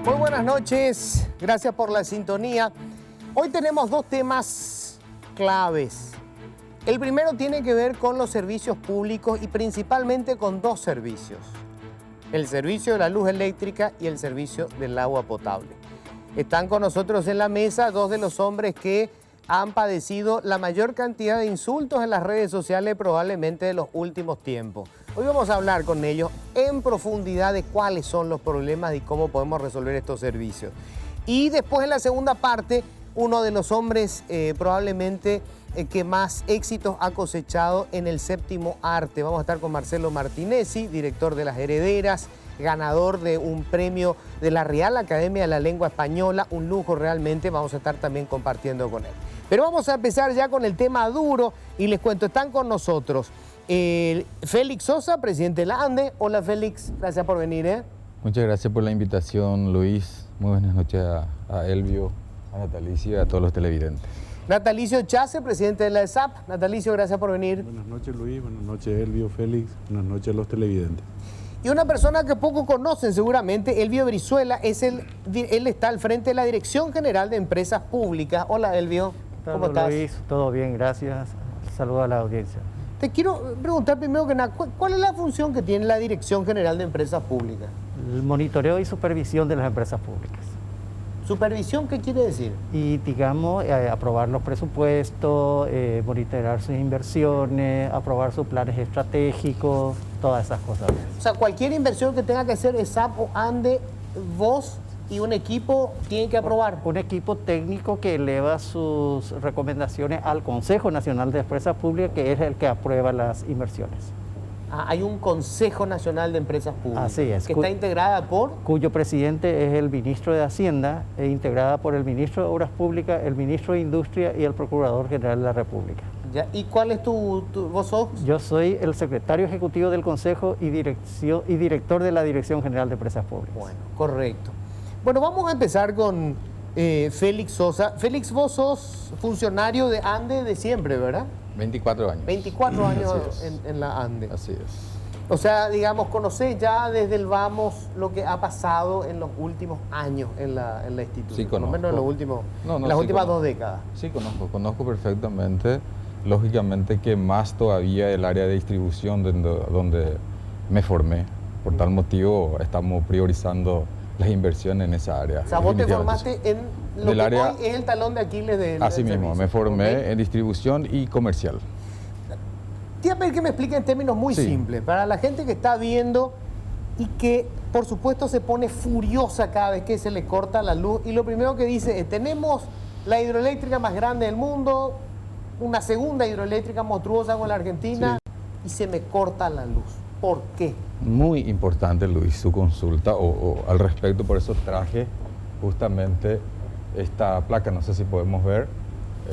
Muy buenas noches, gracias por la sintonía. Hoy tenemos dos temas claves. El primero tiene que ver con los servicios públicos y principalmente con dos servicios. El servicio de la luz eléctrica y el servicio del agua potable. Están con nosotros en la mesa dos de los hombres que han padecido la mayor cantidad de insultos en las redes sociales probablemente de los últimos tiempos. Hoy vamos a hablar con ellos en profundidad de cuáles son los problemas y cómo podemos resolver estos servicios. Y después en la segunda parte, uno de los hombres probablemente que más éxitos ha cosechado en el séptimo arte. Vamos a estar con Marcelo Martinezzi, director de Las Herederas, ganador de un premio de la Real Academia de la Lengua Española, un lujo realmente, vamos a estar también compartiendo con él. Pero vamos a empezar ya con el tema duro y les cuento, están con nosotros Félix Sosa, presidente de la ANDE. Hola Félix, gracias por venir. Muchas gracias por la invitación, Luis. Muy buenas noches a Elvio, a Natalicio y a todos los televidentes. Natalicio Chase, presidente de la ESAP. Natalicio, gracias por venir. Buenas noches Luis, buenas noches Elvio, Félix, buenas noches a los televidentes. Y una persona que poco conocen seguramente, Elvio Brizuela, él está al frente de la Dirección General de Empresas Públicas. Hola Elvio, ¿cómo estás? Luis, todo bien, gracias. Saludos a la audiencia. Te quiero preguntar primero que nada, ¿cuál es la función que tiene la Dirección General de Empresas Públicas? El monitoreo y supervisión de las empresas públicas. ¿Supervisión qué quiere decir? Y digamos, aprobar los presupuestos, monitorear sus inversiones, aprobar sus planes estratégicos, todas esas cosas. O sea, cualquier inversión que tenga que hacer ESAP o ANDE, vos y un equipo tienen que aprobar. Un equipo técnico que eleva sus recomendaciones al Consejo Nacional de Empresas Públicas, que es el que aprueba las inversiones. Hay un Consejo Nacional de Empresas Públicas. Así es. Que está integrada por... Cuyo presidente es el ministro de Hacienda, e integrada por el ministro de Obras Públicas, el ministro de Industria y el Procurador General de la República. Ya. ¿Y cuál es vos sos? Yo soy el secretario ejecutivo del Consejo y director de la Dirección General de Empresas Públicas. Bueno, correcto. Bueno, vamos a empezar con Félix Sosa. Félix, vos sos funcionario de ANDE de siempre, ¿verdad? 24 años. 24 años en la ANDE. Así es. O sea, digamos, conocés ya desde el vamos lo que ha pasado en los últimos años en la institución. Sí, por lo menos en los últimos, en las últimas 2 décadas. Sí, conozco perfectamente. Lógicamente que más todavía el área de distribución donde me formé. Por tal motivo estamos priorizando las inversiones en esa área. O sea, vos te formaste en lo del que área, hoy es el talón de Aquiles del así mismo, servicio. me formé ¿Okay? en distribución y comercial. Te voy a pedir que me explique en términos muy simples, para la gente que está viendo y que, por supuesto, se pone furiosa cada vez que se le corta la luz. Y lo primero que dice es, tenemos la hidroeléctrica más grande del mundo, una segunda hidroeléctrica monstruosa con la Argentina, y se me corta la luz. ¿Por qué? Muy importante, Luis, su consulta o al respecto, por eso traje justamente esta placa, no sé si podemos ver.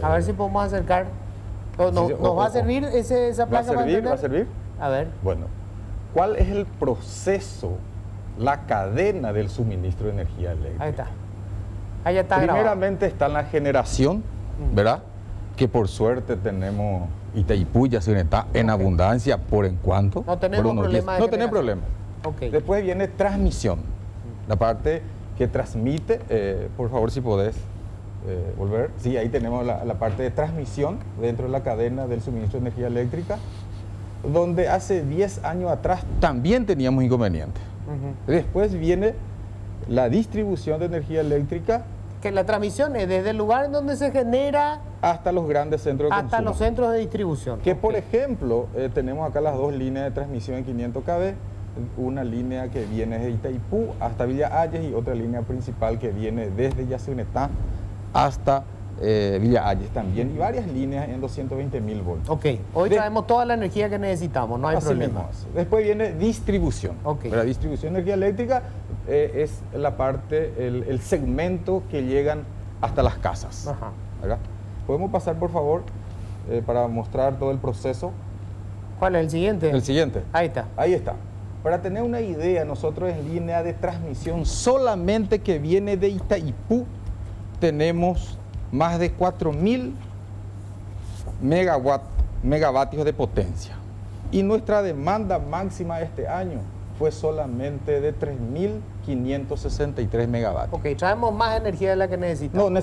A ver si podemos acercar. ¿Nos va a servir esa placa? ¿Va a servir? A ver. Bueno, ¿cuál es el proceso, la cadena del suministro de energía eléctrica? Ahí está. Ahí está Primeramente está en la generación, ¿verdad? Que por suerte tenemos Itaipú, Yacyretá en abundancia por en cuanto. No tenemos problema. No tenemos problema. Okay. Después viene transmisión, la parte que transmite, por favor si podés volver. Sí, ahí tenemos la parte de transmisión dentro de la cadena del suministro de energía eléctrica, donde hace 10 años atrás también teníamos inconvenientes. Después viene la distribución de energía eléctrica. Que la transmisión es desde el lugar en donde se genera hasta los grandes centros de consumo. Hasta los centros de distribución. Que por ejemplo, tenemos acá las dos líneas de transmisión en 500 kV, una línea que viene de Itaipú hasta Villa Ayes y otra línea principal que viene desde Yacyretá hasta Villa Ayes también, y varias líneas en 220.000 voltios. Ok, hoy traemos toda la energía que necesitamos, no hay problema. Después viene distribución. Okay. La distribución de energía eléctrica es la parte, el segmento que llegan hasta las casas. Ajá. ¿Verdad? ¿Podemos pasar, por favor, para mostrar todo el proceso? ¿Cuál es el siguiente? El siguiente. Ahí está. Ahí está. Para tener una idea, nosotros en línea de transmisión solamente que viene de Itaipú tenemos más de 4.000 megavatios de potencia. Y nuestra demanda máxima este año fue solamente de 3.500 563 megavatios. Ok, traemos más energía de la que necesitamos. No,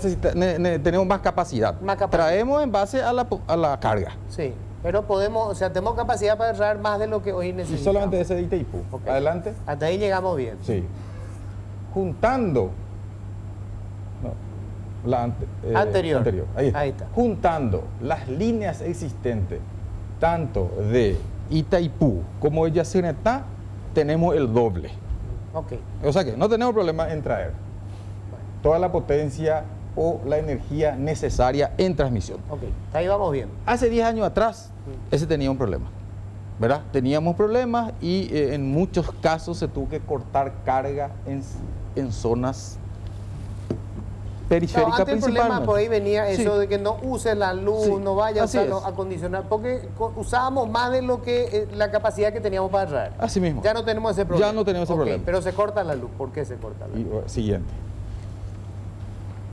tenemos más capacidad. Más capacidad. Traemos en base a la carga. Sí, pero podemos, o sea, tenemos capacidad para traer más de lo que hoy Y necesitamos. solamente ese de Itaipú. Ok. Adelante. Hasta ahí llegamos bien. Sí. Juntando. No, la Anterior. Ahí está. Juntando las líneas existentes, tanto de Itaipú como de Yacyretá, tenemos el doble. Ok. O sea que no tenemos problema en traer toda la potencia o la energía necesaria en transmisión. Ok, hasta ahí vamos bien. Hace 10 años atrás, ese tenía un problema, ¿verdad? Teníamos problemas y en muchos casos se tuvo que cortar carga en zonas periféricas Antes el problema principalmente. por ahí venía eso Sí. de que no uses la luz, Sí, no vaya a así usar es. acondicionar, porque usábamos más de lo que la capacidad que teníamos para traer. Así mismo. Ya no tenemos ese problema. Ya no tenemos ese Ok, problema. Pero se corta la luz. ¿Por qué se corta la Y, luz? siguiente.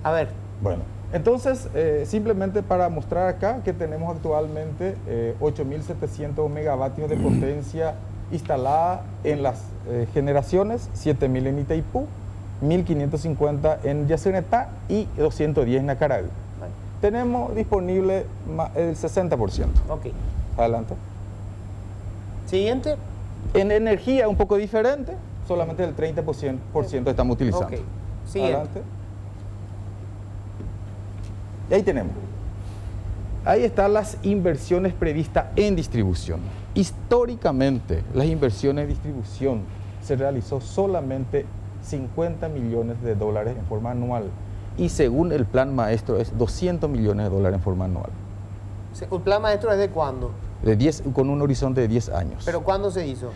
A ver, Bueno, entonces simplemente para mostrar acá que tenemos actualmente 8.700 megavatios de potencia instalada en las generaciones, 7.000 en Itaipú, 1.550 en Yacyretá y 210 en Nacaragua. bueno, Tenemos disponible el 60%. ok. Adelante. Siguiente. En energía un poco diferente, solamente el 30% estamos utilizando. Ok. Siguiente. Adelante. Y ahí tenemos. Ahí están las inversiones previstas en distribución. Históricamente, las inversiones en distribución se realizó solamente 50 millones de dólares en forma anual. Y según el plan maestro es 200 millones de dólares en forma anual. ¿El plan maestro es de cuándo? Con un horizonte de 10 años. ¿Pero cuándo se hizo?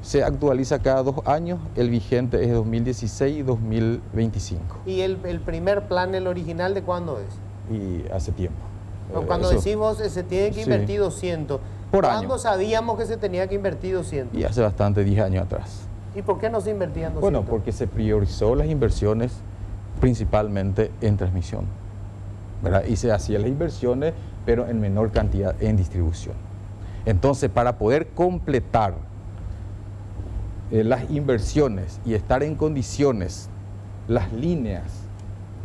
Se actualiza cada 2 años, el vigente es 2016 y 2025. ¿Y el primer plan, el original, de cuándo es? Y hace tiempo. Cuando Eso. decimos se tiene que Sí. invertir 200, Por ¿cuándo año. sabíamos que se tenía que invertir 200? Y hace bastante, 10 años atrás. ¿Y por qué no se invertían 200? Bueno, porque se priorizó las inversiones principalmente en transmisión, ¿verdad? Y se hacían las inversiones, pero en menor cantidad en distribución. Entonces, para poder completar las inversiones y estar en condiciones, las líneas,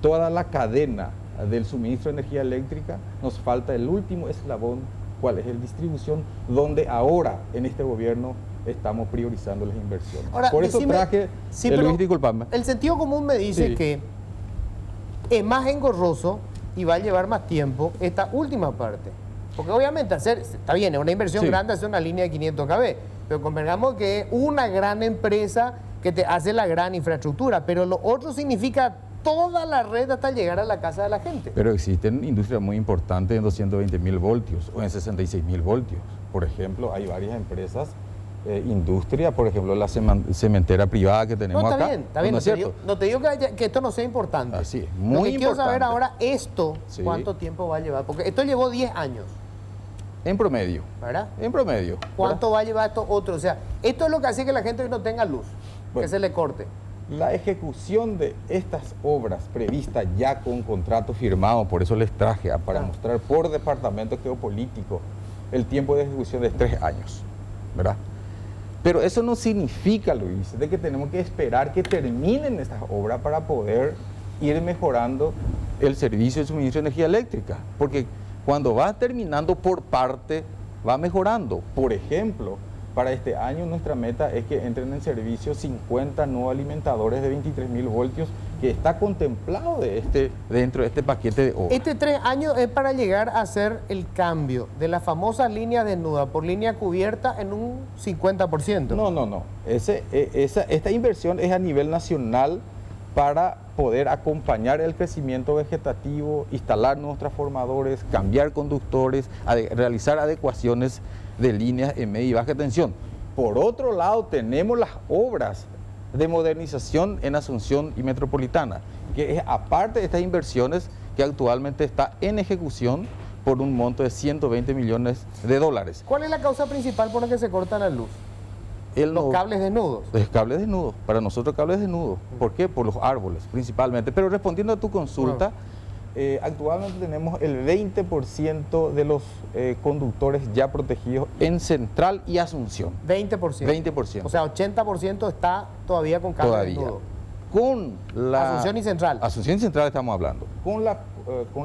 toda la cadena del suministro de energía eléctrica, nos falta el último eslabón, cuál es el distribución, donde ahora en este gobierno estamos priorizando las inversiones. Ahora, Por eso decime- traje, sí, pero Luis, disculpame. El sentido común me dice Sí. que es más engorroso y va a llevar más tiempo esta última parte. Porque obviamente está bien, es una inversión Sí. grande hacer una línea de 500 kV, pero convengamos que es una gran empresa que te hace la gran infraestructura, pero lo otro significa toda la red hasta llegar a la casa de la gente. Pero existen industrias muy importantes en 220.000 voltios o en 66.000 voltios. Por ejemplo, hay varias empresas, industria, por ejemplo, la cementera privada que tenemos No, acá. está bien, ¿No no es te cierto? digo que esto no sea importante. Así es, Lo muy que quiero saber importante. ahora, esto, Sí. ¿cuánto tiempo va a llevar? Porque esto llevó 10 años, En promedio. ¿verdad? En promedio. ¿Cuánto va a llevar esto otro? O sea, esto es lo que hace que la gente no tenga luz, que Bueno. se le corte. La ejecución de estas obras previstas ya con contrato firmado, por eso les traje para mostrar por departamento geopolítico el tiempo de ejecución de 3 años, ¿verdad? Pero eso no significa, Luis, de que tenemos que esperar que terminen estas obras para poder ir mejorando el servicio de suministro de energía eléctrica, porque cuando va terminando por parte, va mejorando. Por ejemplo, para este año nuestra meta es que entren en servicio 50 nuevos alimentadores de 23.000 voltios, que está contemplado dentro de este paquete de obras. Este 3 años es para llegar a hacer el cambio de la famosa línea desnuda por línea cubierta en un 50%. No. Esta inversión es a nivel nacional para poder acompañar el crecimiento vegetativo, instalar nuevos transformadores, cambiar conductores, realizar adecuaciones de líneas en media y baja tensión. Por otro lado, tenemos las obras de modernización en Asunción y Metropolitana, que es aparte de estas inversiones que actualmente está en ejecución por un monto de 120 millones de dólares. ¿Cuál es la causa principal por la que se corta la luz? Los No- cables desnudos. Los cables desnudos, para nosotros cables desnudos. ¿Por qué? Por los árboles principalmente. Pero respondiendo a tu consulta, actualmente tenemos el 20% de los conductores ya protegidos en Central y Asunción. 20%. 20%. O sea, 80% está todavía con cables Todavía. desnudos. con la... Asunción y Central. Asunción y Central estamos hablando. Con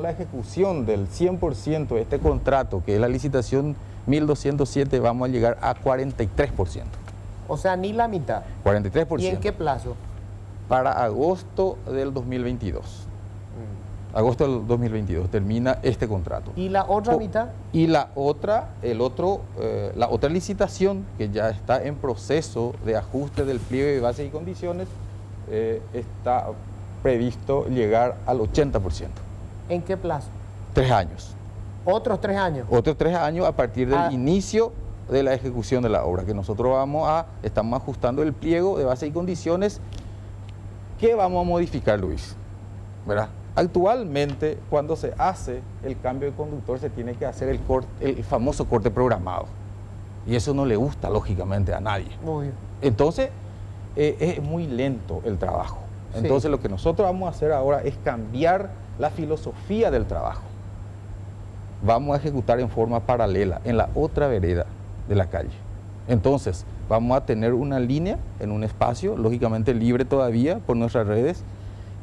la ejecución del 100% de este contrato, que es la licitación 1207, vamos a llegar a 43%. O sea, ni la mitad. 43%. ¿Y en qué plazo? Para agosto del 2022. Agosto del 2022 termina este contrato. ¿Y la otra mitad? Y la otra licitación, que ya está en proceso de ajuste del pliego de bases y condiciones, está previsto llegar al 80%. ¿En qué plazo? 3 años. ¿Otros 3 años? Otros 3 años a partir del inicio de la ejecución de la obra, que nosotros estamos ajustando el pliego de bases y condiciones. ¿Qué vamos a modificar, Luis? ¿Verdad? Actualmente, cuando se hace el cambio de conductor, se tiene que hacer el famoso corte programado. Y eso no le gusta, lógicamente, a nadie. Muy bien. Entonces, es muy lento el trabajo. Entonces, lo que nosotros vamos a hacer ahora es cambiar la filosofía del trabajo. Vamos a ejecutar en forma paralela, en la otra vereda de la calle. Entonces, vamos a tener una línea en un espacio, lógicamente libre todavía por nuestras redes,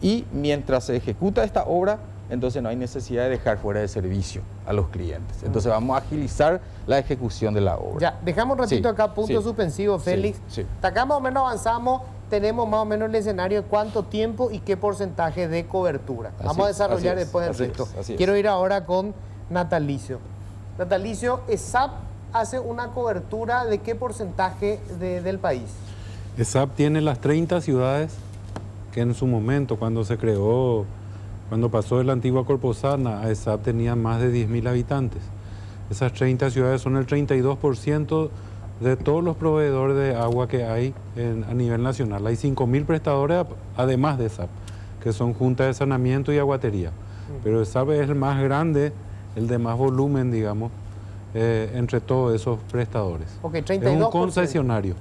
y mientras se ejecuta esta obra, entonces no hay necesidad de dejar fuera de servicio a los clientes. Entonces vamos a agilizar la ejecución de la obra. Ya, dejamos un ratito acá, punto suspensivo, Félix. Hasta acá más o menos avanzamos, tenemos más o menos el escenario de cuánto tiempo y qué porcentaje de cobertura. Vamos a desarrollar después el resto. Quiero ir ahora con Natalicio. Natalicio, ESAP hace una cobertura de qué porcentaje del país. ESAP tiene las 30 ciudades que en su momento, cuando se creó, cuando pasó de la antigua Corposana a ESAP, tenía más de 10.000 habitantes. Esas 30 ciudades son el 32% de todos los proveedores de agua que hay a nivel nacional. Hay 5.000 prestadores, además de ESAP, que son juntas de saneamiento y aguatería. Pero ESAP es el más grande, el de más volumen, digamos, entre todos esos prestadores. Okay, 32%. Es un concesionario.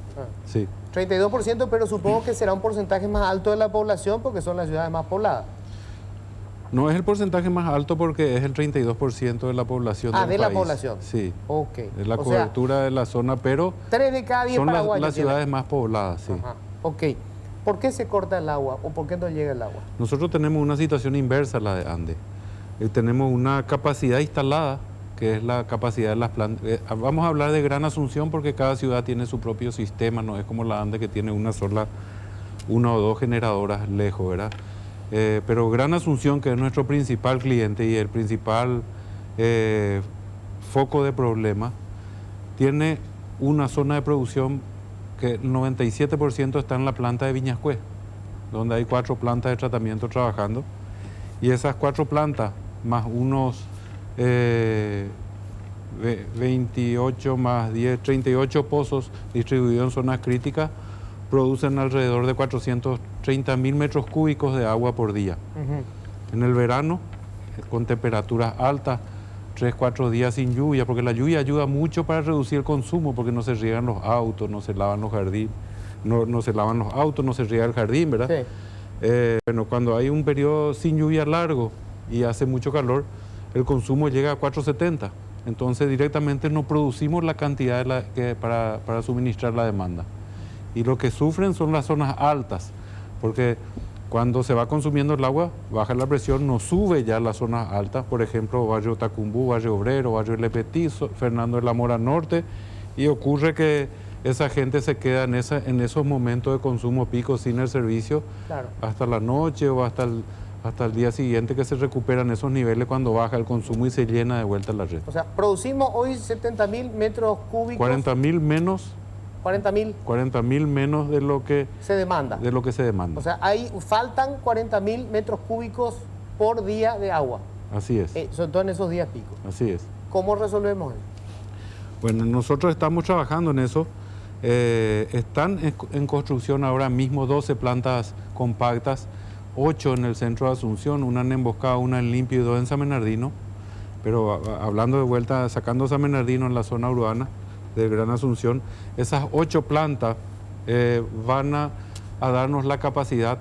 Sí. 32%, pero supongo que será un porcentaje más alto de la población porque son las ciudades más pobladas. No es el porcentaje más alto porque es el 32% de la población del país. La población. Sí. Ok. Es la cobertura de la zona, pero 3 de cada 10 son paraguayos las ciudades más pobladas, sí. Ajá. Ok. ¿Por qué se corta el agua o por qué no llega el agua? Nosotros tenemos una situación inversa a la de Ande. Tenemos una capacidad instalada, que es la capacidad de las plantas. Vamos a hablar de Gran Asunción porque cada ciudad tiene su propio sistema, no es como la Ande que tiene una o dos generadoras lejos, ¿verdad? Pero Gran Asunción, que es nuestro principal cliente y el principal foco de problema, tiene una zona de producción que el 97% está en la planta de Viñascué, donde hay 4 plantas de tratamiento trabajando. Y esas 4 plantas, más unos 28 más 10, 38 pozos distribuidos en zonas críticas, producen alrededor de 430.000 metros cúbicos de agua por día. En el verano, con temperaturas altas, 3-4 días sin lluvia, porque la lluvia ayuda mucho para reducir el consumo, porque no se riegan los autos, no se lavan los jardines, no se lavan los autos, no se riega el jardín, ¿verdad? Sí. Bueno, cuando hay un periodo sin lluvia largo y hace mucho calor, el consumo llega a 470. Entonces directamente no producimos la cantidad para suministrar la demanda. Y lo que sufren son las zonas altas, porque cuando se va consumiendo el agua, baja la presión, no sube ya las zonas altas, por ejemplo, Barrio Tacumbú, Barrio Obrero, Barrio Le Petit, Fernando de la Mora Norte, y ocurre que esa gente se queda en esos momentos de consumo pico sin el servicio, claro, hasta la noche o hasta el día siguiente, que se recuperan esos niveles cuando baja el consumo y se llena de vuelta la red. O sea, producimos hoy 70.000 metros cúbicos. 40.000 menos. 40.000. 40.000 menos de lo que se demanda. De lo que se demanda. O sea, faltan 40.000 metros cúbicos por día de agua. Así es. Sobre todo en esos días picos. Así es. ¿Cómo resolvemos eso? Bueno, nosotros estamos trabajando en eso. Están en construcción ahora mismo 12 plantas compactas, 8 en el centro de Asunción, una en Emboscada, una en Limpio y 2 en San Bernardino. Pero hablando de vuelta, sacando San Bernardino en la zona urbana de Gran Asunción, esas 8 plantas van a darnos la capacidad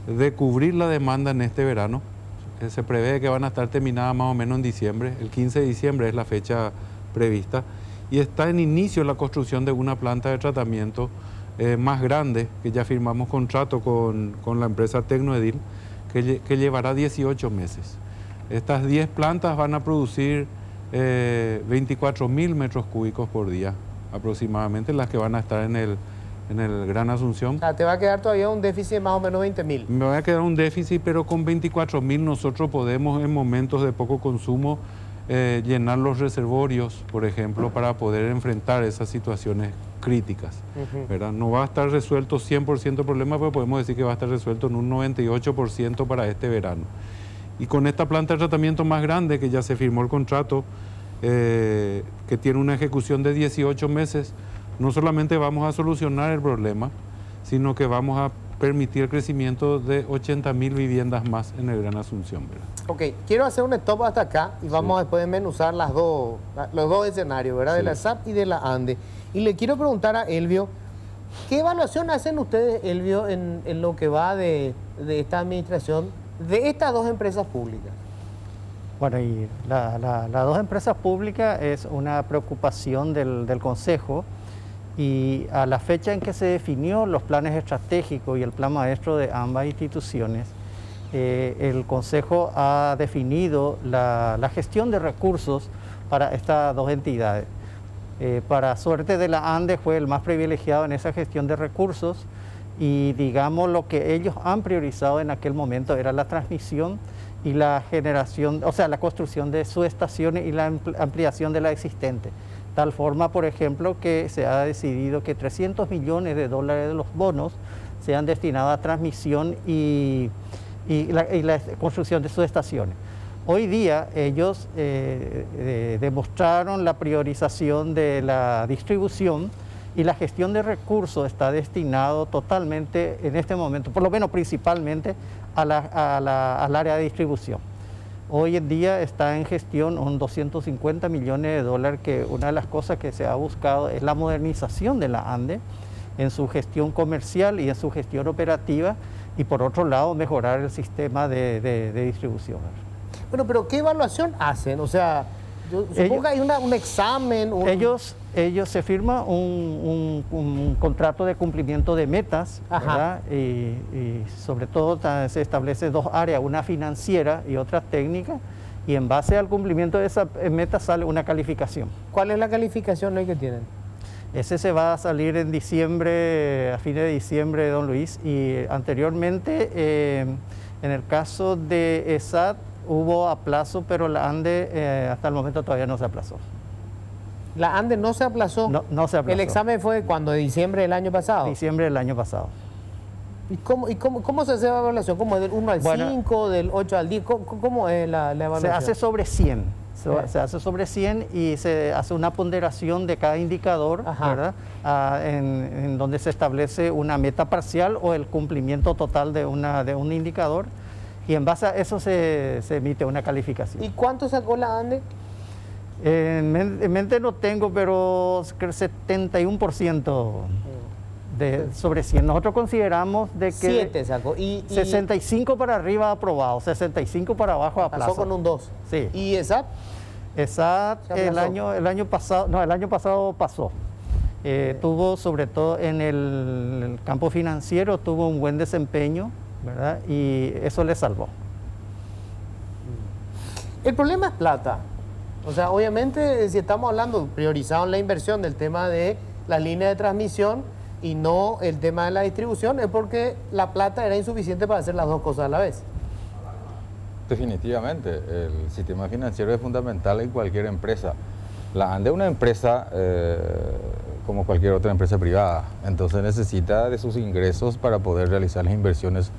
de cubrir la demanda en este verano. Se prevé que van a estar terminadas más o menos en diciembre, el 15 de diciembre es la fecha prevista, y está en inicio la construcción de una planta de tratamiento más grande, que ya firmamos contrato con la empresa Tecnoedil, que llevará 18 meses. Estas 10 plantas van a producir 24.000 metros cúbicos por día, aproximadamente, las que van a estar en el Gran Asunción. O sea, te va a quedar todavía un déficit de más o menos 20.000. Me va a quedar un déficit, pero con 24.000 nosotros podemos en momentos de poco consumo llenar los reservorios, por ejemplo, para poder enfrentar esas situaciones críticas, ¿verdad? No va a estar resuelto 100% el problema, pero podemos decir que va a estar resuelto en un 98% para este verano. Y con esta planta de tratamiento más grande, que ya se firmó el contrato, que tiene una ejecución de 18 meses, no solamente vamos a solucionar el problema, sino que vamos a permitir el crecimiento de 80.000 viviendas más en el Gran Asunción, ¿verdad? Ok, quiero hacer un stop hasta acá y vamos después de desmenuzar los dos escenarios, ¿verdad? De la SAP y de la ANDE. Y le quiero preguntar a Elvio, ¿qué evaluación hacen ustedes, Elvio, en lo que va de esta administración de estas dos empresas públicas? Bueno, y las dos empresas públicas es una preocupación del Consejo, y a la fecha en que se definió los planes estratégicos y el plan maestro de ambas instituciones, el Consejo ha definido la gestión de recursos para estas dos entidades. Para suerte de la ANDE fue el más privilegiado en esa gestión de recursos, y digamos lo que ellos han priorizado en aquel momento era la transmisión y la generación, o sea, la construcción de subestaciones y la ampliación de la existente. Tal forma, por ejemplo, que se ha decidido que $300 millones de los bonos sean destinados a transmisión y la construcción de subestaciones. Hoy día ellos demostraron la priorización de la distribución, y la gestión de recursos está destinado totalmente en este momento, por lo menos principalmente, al área de distribución. Hoy en día está en gestión un $250 millones, que una de las cosas que se ha buscado es la modernización de la ANDE en su gestión comercial y en su gestión operativa, y por otro lado mejorar el sistema de distribución. Bueno, pero ¿qué evaluación hacen? O sea, yo supongo que hay un examen. Ellos se firma un contrato de cumplimiento de metas, ¿verdad? Y sobre todo se establece dos áreas, una financiera y otra técnica, y en base al cumplimiento de esa meta sale una calificación. ¿Cuál es la calificación hoy que tienen? Ese se va a salir en diciembre, a fines de diciembre, don Luis, y anteriormente, en el caso de ESAT, hubo aplazo, pero la ANDE hasta el momento todavía no se aplazó. ¿La ANDE no se aplazó? No se aplazó. ¿El examen fue cuando? ¿De diciembre del año pasado? Diciembre del año pasado. ¿Y cómo se hace la evaluación? ¿Cómo es del 1 al 5, del 8 al 10? ¿Cómo es la evaluación? Se hace sobre 100. Se hace sobre 100 y se hace una ponderación de cada indicador, ¿verdad? En donde se establece una meta parcial o el cumplimiento total de un indicador, y en base a eso se emite una calificación. ¿Y cuánto sacó la ANDE? En mente no tengo, pero creo 71% sobre 100. Nosotros consideramos de que 7 sacó. ¿Y 65 para arriba aprobado, 65 para abajo aplazo. Pasó con un 2. Sí. ¿Y ESAT? ESAT el año pasado pasó. Tuvo, sobre todo en el campo financiero, tuvo un buen desempeño, ¿verdad? Y eso le salvó. El problema es plata. O sea, obviamente, si estamos hablando priorizado en la inversión del tema de las líneas de transmisión y no el tema de la distribución, es porque la plata era insuficiente para hacer las dos cosas a la vez. Definitivamente, el sistema financiero es fundamental en cualquier empresa. La ANDE es una empresa como cualquier otra empresa privada, entonces necesita de sus ingresos para poder realizar las inversiones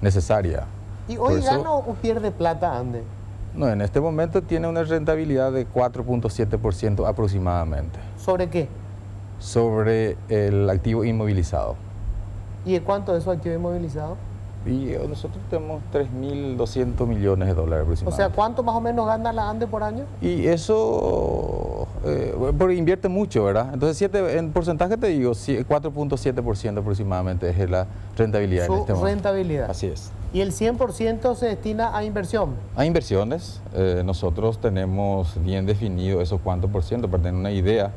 necesarias. ¿Y hoy gana o pierde plata ANDE? No, en este momento tiene una rentabilidad de 4.7% aproximadamente. ¿Sobre qué? Sobre el activo inmovilizado. ¿Y de cuánto es su activo inmovilizado? Y nosotros tenemos 3.200 millones de dólares aproximadamente. O sea, ¿cuánto más o menos gana la ANDE por año? Y eso, porque invierte mucho, ¿verdad? Entonces, en porcentaje te digo, 4.7% aproximadamente es la rentabilidad en este momento. Rentabilidad. Así es. ¿Y el 100% se destina a inversión? A inversiones, nosotros tenemos bien definido esos cuántos por ciento, para tener una idea.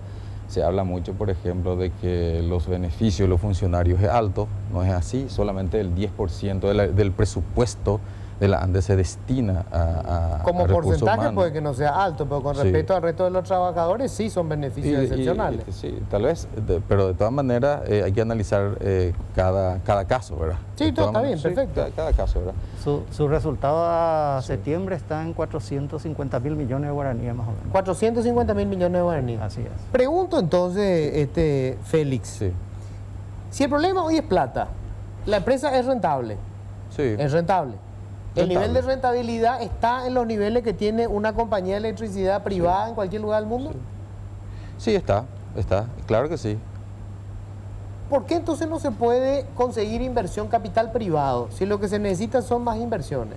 Se habla mucho, por ejemplo, de que los beneficios de los funcionarios es alto. No es así, solamente el 10% del presupuesto de la ANDE se destina a Como recursos porcentaje humanos. puede que no sea alto, pero con Sí. respecto al resto de los trabajadores sí son beneficios excepcionales. Sí, tal vez, pero de todas maneras hay que analizar cada caso, ¿verdad? Sí, De todo todas está bien, maneras, sí, perfecto. cada caso, ¿verdad? Su resultado a septiembre está en 450.000 millones de guaraníes más o menos. 450.000 millones de guaraníes. Así es. Pregunto entonces, Félix, Sí, si el problema hoy es plata, la empresa es rentable, sí. es rentable. El Rentable. nivel de rentabilidad está en los niveles que tiene una compañía de electricidad privada en cualquier lugar del mundo. Sí, está, claro que sí. ¿Por qué entonces no se puede conseguir inversión capital privado si lo que se necesita son más inversiones?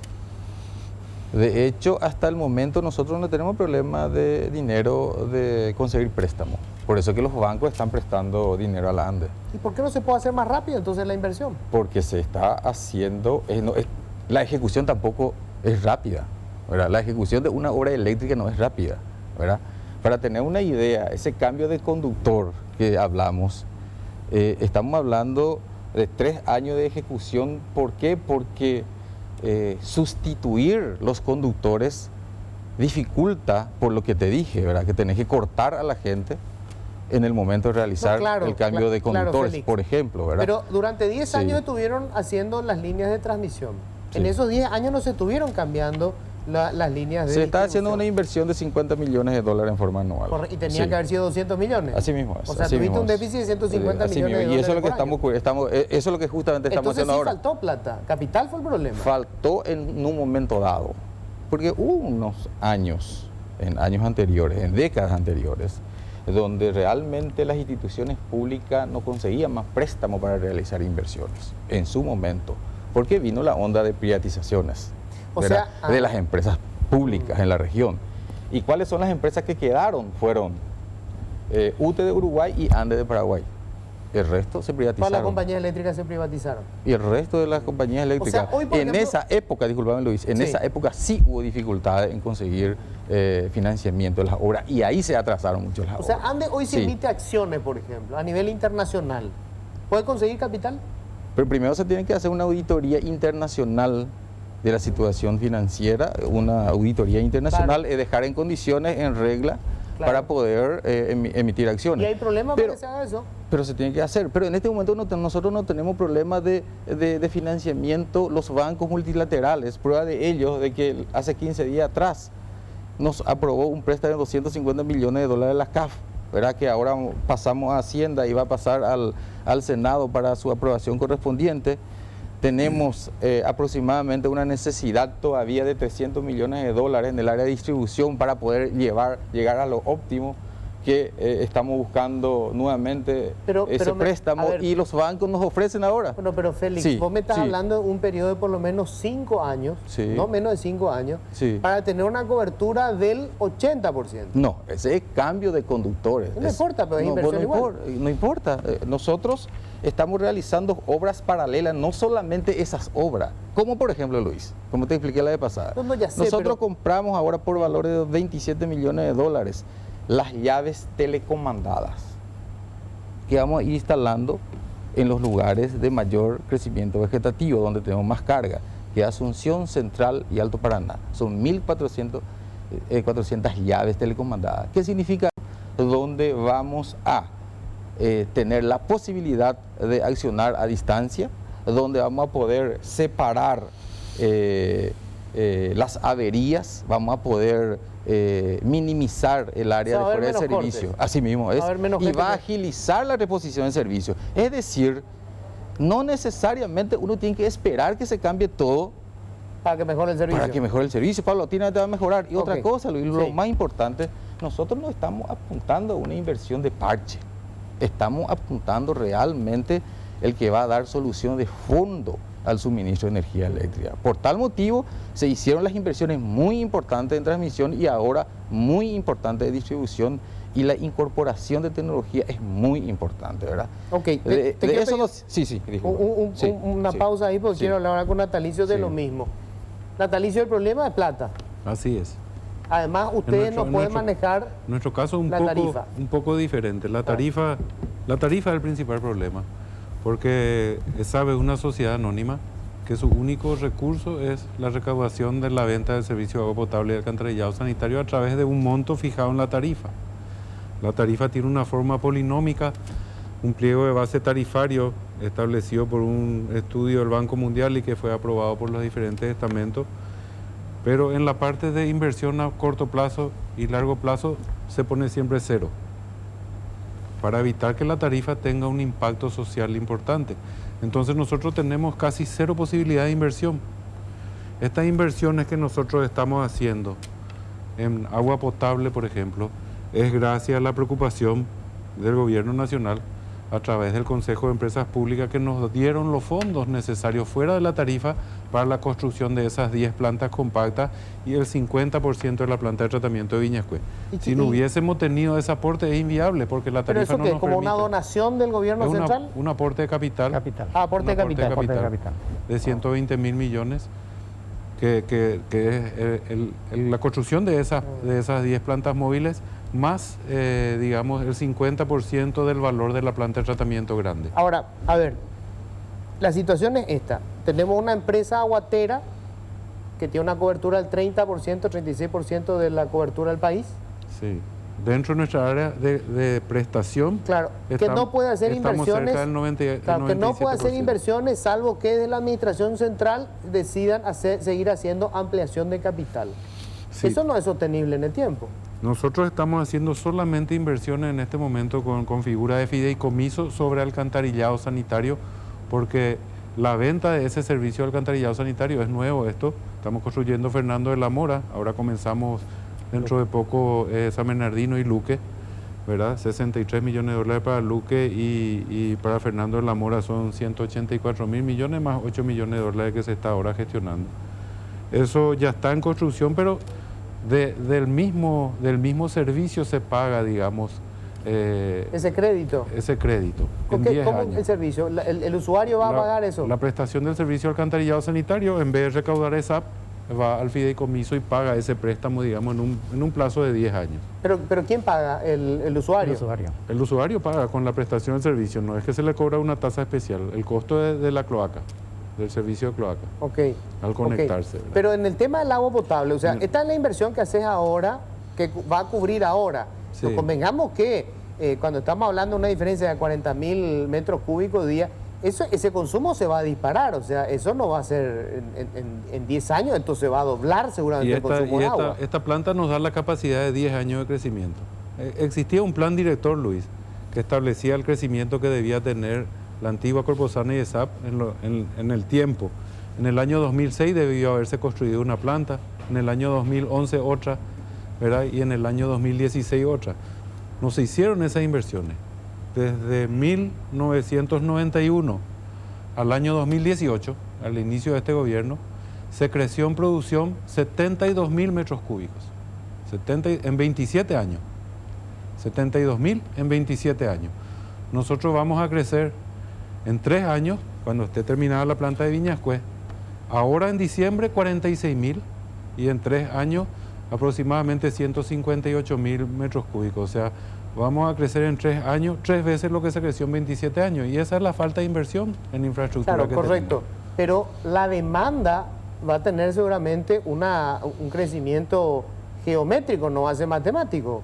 De hecho, hasta el momento nosotros no tenemos problema de dinero de conseguir préstamos. Por eso que los bancos están prestando dinero a la ANDE. ¿Y por qué no se puede hacer más rápido entonces la inversión? Porque se está haciendo, la ejecución tampoco es rápida, ¿verdad? La ejecución de una obra eléctrica no es rápida, ¿verdad? Para tener una idea, ese cambio de conductor que hablamos, estamos hablando de 3 años de ejecución. ¿Por qué? Porque sustituir los conductores dificulta, por lo que te dije, ¿verdad? Que tenés que cortar a la gente en el momento de realizar No, claro, el cambio de claro, conductores, Félix. por ejemplo, ¿verdad? Pero durante 10 Sí. años estuvieron haciendo las líneas de transmisión. En Sí. esos 10 años no se estuvieron cambiando las líneas de Se está haciendo una distribución. inversión de 50 millones de dólares en forma anual. Y tenía Sí. que haber sido 200 millones. Así mismo es. O sea, así tuviste mismo un es. déficit de 150 Así millones de mismo. dólares. Y eso es lo que por año. eso es lo que justamente estamos Entonces haciendo sí ahora. faltó plata. Capital fue el problema. Faltó en un momento dado. Porque hubo unos años, en años anteriores, en décadas anteriores, donde realmente las instituciones públicas no conseguían más préstamo para realizar inversiones. En su momento. Porque vino la onda de privatizaciones O ¿verdad? sea, de las empresas públicas en la región. ¿Y cuáles son las empresas que quedaron? Fueron UTE de Uruguay y ANDE de Paraguay. El resto se Todas privatizaron. las compañías eléctricas se privatizaron. Y el resto de las compañías eléctricas. hoy, por en ejemplo- esa época, disculpame Luis, en Sí. esa época sí hubo dificultades en conseguir financiamiento de las obras y ahí se atrasaron mucho las O obras. sea, Ande hoy se Sí. emite acciones, por ejemplo, a nivel internacional. ¿Puede conseguir capital? Pero primero se tiene que hacer una auditoría internacional de la situación financiera, una auditoría internacional, Claro. dejar en condiciones, en regla, Claro. para poder emitir acciones. ¿Y hay problema Pero- para que se haga eso? Pero se tiene que hacer. Pero en este momento nosotros no tenemos problemas de financiamiento, los bancos multilaterales. Prueba de ello de que hace 15 días atrás nos aprobó un préstamo de 250 millones de dólares de la CAF, ¿verdad? Que ahora pasamos a Hacienda y va a pasar al Senado para su aprobación correspondiente. Tenemos aproximadamente una necesidad todavía de 300 millones de dólares en el área de distribución para poder llegar a lo óptimo que estamos buscando nuevamente Pero ese me- préstamo a ver. y los bancos nos ofrecen ahora. Bueno, pero Félix, Sí, vos me estás sí. hablando de un periodo de por lo menos 5 años, Sí. no menos de 5 años, Sí. para tener una cobertura del 80%. No, ese es cambio de conductores. No importa, pero es no, inversión igual. No importa. Nosotros estamos realizando obras paralelas, no solamente esas obras. Como por ejemplo, Luis, como te expliqué la vez pasada. No, ya sé, Nosotros pero- compramos ahora por valor de 27 millones de dólares las llaves telecomandadas que vamos a ir instalando en los lugares de mayor crecimiento vegetativo, donde tenemos más carga, que es Asunción, Central y Alto Paraná. Son 1.400 llaves telecomandadas. ¿Qué significa? Donde vamos a tener la posibilidad de accionar a distancia, donde vamos a poder separar las averías, vamos a poder minimizar el área O sea, va a de fuera de haber menos servicio. cortes. Así mismo es. Va a haber menos Y gente va a que- agilizar la reposición de servicio. Es decir, no necesariamente uno tiene que esperar que se cambie todo Para que mejore el servicio. para que mejore el servicio. Paulatinamente va a mejorar. Y otra Ok. cosa, Luis, lo Sí. más importante, nosotros no estamos apuntando a una inversión de parche. Estamos apuntando realmente el que va a dar solución de fondo al suministro de energía eléctrica. Por tal motivo, se hicieron las inversiones muy importantes en transmisión y ahora muy importantes de distribución, y la incorporación de tecnología es muy importante, ¿verdad? Ok, De te quiero eso pedir nos... Sí, disculpa. Sí, una sí, pausa ahí porque sí. quiero hablar ahora con Natalicio de Sí. lo mismo. Natalicio, el problema es plata. Así es. Además, ustedes no pueden manejar nuestro caso es la tarifa. un poco diferente. La tarifa es el principal problema, porque sabe una sociedad anónima que su único recurso es la recaudación de la venta del servicio de agua potable y alcantarillado sanitario a través de un monto fijado en la tarifa. La tarifa tiene una forma polinómica, un pliego de base tarifario establecido por un estudio del Banco Mundial y que fue aprobado por los diferentes estamentos, pero en la parte de inversión a corto plazo y largo plazo se pone siempre cero, para evitar que la tarifa tenga un impacto social importante. Entonces nosotros tenemos casi cero posibilidad de inversión. Estas inversiones que nosotros estamos haciendo en agua potable, por ejemplo, es gracias a la preocupación del Gobierno Nacional a través del Consejo de Empresas Públicas que nos dieron los fondos necesarios fuera de la tarifa para la construcción de esas 10 plantas compactas y el 50% de la planta de tratamiento de Viñascué. Si no hubiésemos tenido ese aporte es inviable porque la tarifa no nos permite. ¿Pero eso qué? ¿Como una donación del gobierno central? Un aporte de capital. Aporte de capital. De 120 mil millones, que es la construcción de esas 10 plantas móviles más, digamos, el 50% del valor de la planta de tratamiento grande. Ahora, a ver, la situación es esta. Tenemos una empresa aguatera que tiene una cobertura del 30%, 36% de la cobertura del país. Sí. Dentro de nuestra área de prestación, claro, que no puede hacer inversiones, cerca del 90, claro, que no puede hacer inversiones salvo que desde la administración central decidan seguir haciendo ampliación de capital. Sí. Eso no es sostenible en el tiempo. Nosotros estamos haciendo solamente inversiones en este momento con figura de fideicomiso sobre alcantarillado sanitario, porque la venta de ese servicio de alcantarillado sanitario es nuevo. Estamos construyendo Fernando de la Mora, ahora comenzamos dentro de poco San Bernardino y Luque, ¿verdad? 63 millones de dólares para Luque y para Fernando de la Mora son 184 mil millones más 8 millones de dólares que se está ahora gestionando. Eso ya está en construcción, pero del mismo servicio se paga, digamos, ese crédito. Ese crédito. ¿Cómo el servicio? ¿El usuario va a pagar eso? La prestación del servicio de alcantarillado sanitario, en vez de recaudar esa, va al fideicomiso y paga ese préstamo, digamos, en un plazo de 10 años. ¿Pero quién paga? ¿El usuario? El usuario paga con la prestación del servicio, no es que se le cobra una tasa especial, el costo de la cloaca, del servicio de cloaca, al conectarse. Pero en el tema del agua potable, o sea, esta es la inversión que haces ahora, que va a cubrir ahora. Sí. Nos convengamos que cuando estamos hablando de una diferencia de 40.000 metros cúbicos día, ese consumo se va a disparar, o sea, eso no va a ser en 10 años, entonces va a doblar seguramente el consumo de agua. Esta planta nos da la capacidad de 10 años de crecimiento. Existía un plan director, Luis, que establecía el crecimiento que debía tener la antigua Corposana y ESAP en el tiempo. En el año 2006 debió haberse construido una planta, en el año 2011 otra, ¿verdad? Y en el año 2016 otra. No se hicieron esas inversiones. Desde 1991 al año 2018, al inicio de este gobierno, se creció en producción 72.000 metros cúbicos, en 27 años. 72.000 en 27 años. Nosotros vamos a crecer en 3 años, cuando esté terminada la planta de Viñascué, ahora en diciembre 46.000 y en 3 años aproximadamente 158.000 metros cúbicos. O sea, vamos a crecer en 3 años 3 veces lo que se creció en 27 años. Y esa es la falta de inversión en infraestructura. Claro, correcto. Pero la demanda va a tener seguramente un crecimiento geométrico, no va a ser matemático.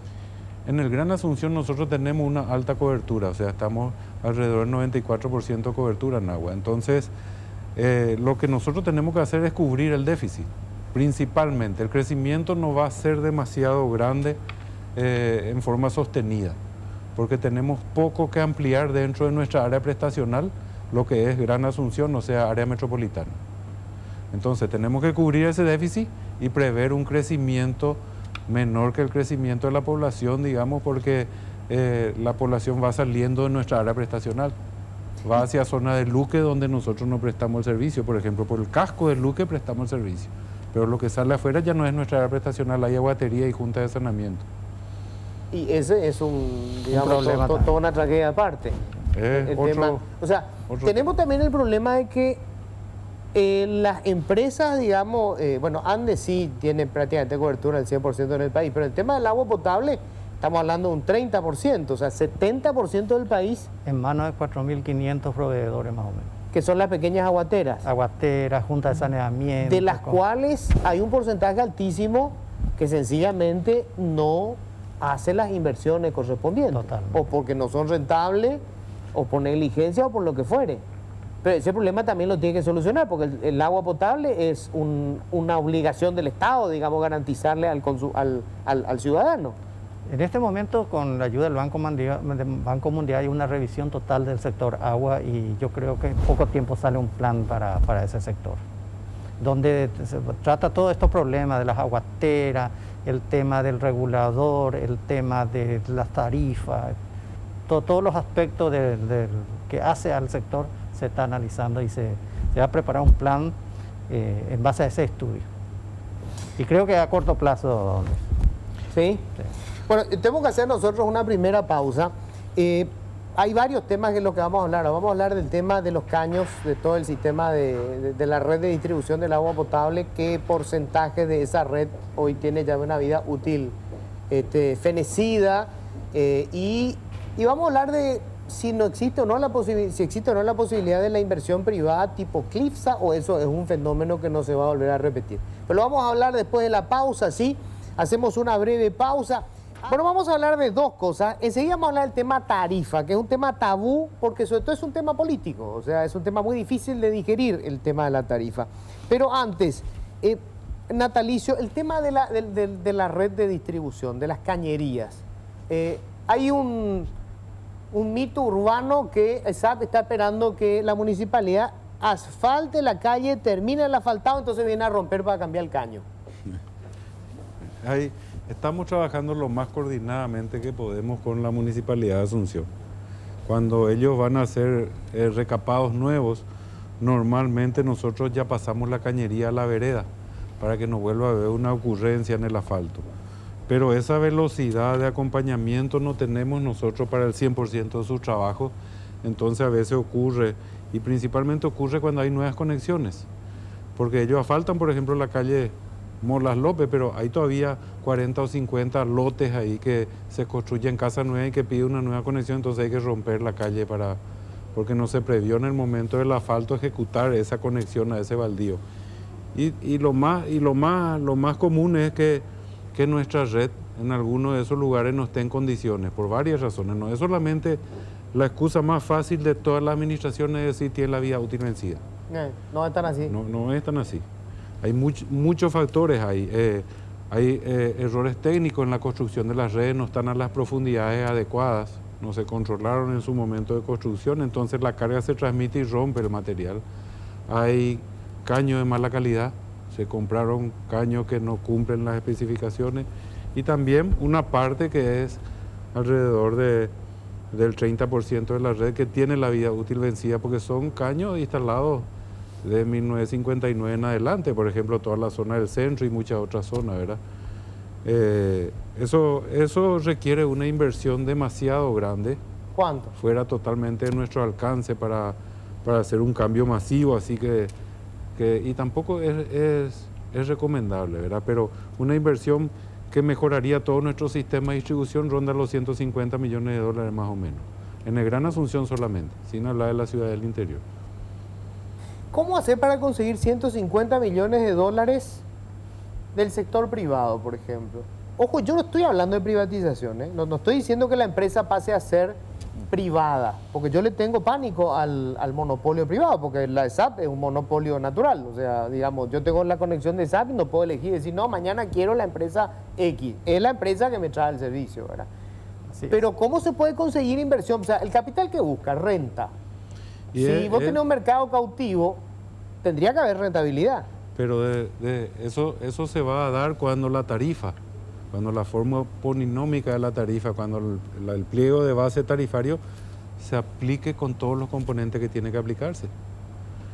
En el Gran Asunción nosotros tenemos una alta cobertura, o sea, estamos alrededor del 94% de cobertura en agua. Entonces, lo que nosotros tenemos que hacer es cubrir el déficit, principalmente. El crecimiento no va a ser demasiado grande en forma sostenida, porque tenemos poco que ampliar dentro de nuestra área prestacional, lo que es Gran Asunción, o sea, área metropolitana. Entonces, tenemos que cubrir ese déficit y prever un crecimiento menor que el crecimiento de la población, digamos, porque la población va saliendo de nuestra área prestacional. Va hacia zona de Luque, donde nosotros no prestamos el servicio. Por ejemplo, por el casco de Luque prestamos el servicio. Pero lo que sale afuera ya no es nuestra área prestacional, hay aguatería y junta de saneamiento. Y ese es toda una tragedia aparte. Tenemos también el problema de que Las empresas, digamos, bueno, Andes sí tiene prácticamente cobertura del 100% en el país, pero el tema del agua potable, estamos hablando de un 30%, o sea, 70% del país, En manos de 4.500 proveedores más o menos. que son las pequeñas aguateras, Aguateras, junta de saneamiento. de las cuales hay un porcentaje altísimo que sencillamente no hace las inversiones correspondientes. Totalmente. O porque no son rentables, o por negligencia, o por lo que fuere. Pero ese problema también lo tiene que solucionar, porque el agua potable es una obligación del Estado, digamos, garantizarle al ciudadano. En este momento, con la ayuda del Banco Mundial, hay una revisión total del sector agua y yo creo que en poco tiempo sale un plan para ese sector, donde se trata todos estos problemas de las aguateras, el tema del regulador, el tema de las tarifas, todos los aspectos que hace al sector se está analizando y se va a preparar un plan en base a ese estudio. Y creo que a corto plazo. ¿Sí? Sí. Bueno, tenemos que hacer nosotros una primera pausa. Hay varios temas en los que vamos a hablar. Vamos a hablar del tema de los caños, de todo el sistema de la red de distribución del agua potable, qué porcentaje de esa red hoy tiene ya una vida útil fenecida, y vamos a hablar de si existe o no la posibilidad de la inversión privada tipo CLIFSA, o eso es un fenómeno que no se va a volver a repetir. Pero lo vamos a hablar después de la pausa, ¿sí? Hacemos una breve pausa. Bueno, vamos a hablar de dos cosas. Enseguida vamos a hablar del tema tarifa, que es un tema tabú, porque sobre todo es un tema político. O sea, es un tema muy difícil de digerir, el tema de la tarifa. Pero antes, Natalicio, el tema de la red de distribución, de las cañerías. Hay un mito urbano que SAP está esperando que la municipalidad asfalte la calle, termine el asfaltado, entonces viene a romper para cambiar el caño. Estamos trabajando lo más coordinadamente que podemos con la Municipalidad de Asunción. Cuando ellos van a hacer recapados nuevos, normalmente nosotros ya pasamos la cañería a la vereda para que no vuelva a haber una ocurrencia en el asfalto. Pero esa velocidad de acompañamiento no tenemos nosotros para el 100% de sus trabajos, entonces a veces ocurre, y principalmente ocurre cuando hay nuevas conexiones, porque ellos asfaltan, por ejemplo, la calle Morlas López, pero hay todavía 40 o 50 lotes ahí que se construyen casa nueva y que pide una nueva conexión, entonces hay que romper la calle porque no se previó en el momento del asfalto ejecutar esa conexión a ese baldío. Y lo más común es que nuestra red en alguno de esos lugares no esté en condiciones, por varias razones. No es solamente la excusa más fácil de todas las administraciones de decir tiene la vida útil vencida. No es tan así. No es tan así. Hay muchos factores ahí. Hay errores técnicos en la construcción de las redes, no están a las profundidades adecuadas, no se controlaron en su momento de construcción, entonces la carga se transmite y rompe el material. Hay caños de mala calidad, se compraron caños que no cumplen las especificaciones, y también una parte que es alrededor del 30% de la red que tiene la vida útil vencida, porque son caños instalados de 1959 en adelante, por ejemplo, toda la zona del centro y muchas otras zonas, ¿verdad? Eso requiere una inversión demasiado grande. ¿Cuánto? Fuera totalmente de nuestro alcance para hacer un cambio masivo, así que y tampoco es recomendable, ¿verdad? Pero una inversión que mejoraría todo nuestro sistema de distribución ronda los 150 millones de dólares más o menos, en el Gran Asunción solamente, sin hablar de la ciudad del interior. ¿Cómo hacer para conseguir 150 millones de dólares del sector privado, por ejemplo? Ojo, yo no estoy hablando de privatización, ¿eh? No estoy diciendo que la empresa pase a ser privada, porque yo le tengo pánico al monopolio privado, porque la SAP es un monopolio natural. O sea, digamos, yo tengo la conexión de SAP y no puedo elegir decir, no, mañana quiero la empresa X. Es la empresa que me trae el servicio, ¿verdad? Pero ¿cómo se puede conseguir inversión? O sea, el capital que busca, renta. Si vos tenés un mercado cautivo, tendría que haber rentabilidad. Pero eso se va a dar cuando la tarifa, cuando la forma polinómica de la tarifa, cuando el pliego de base tarifario se aplique con todos los componentes que tiene que aplicarse.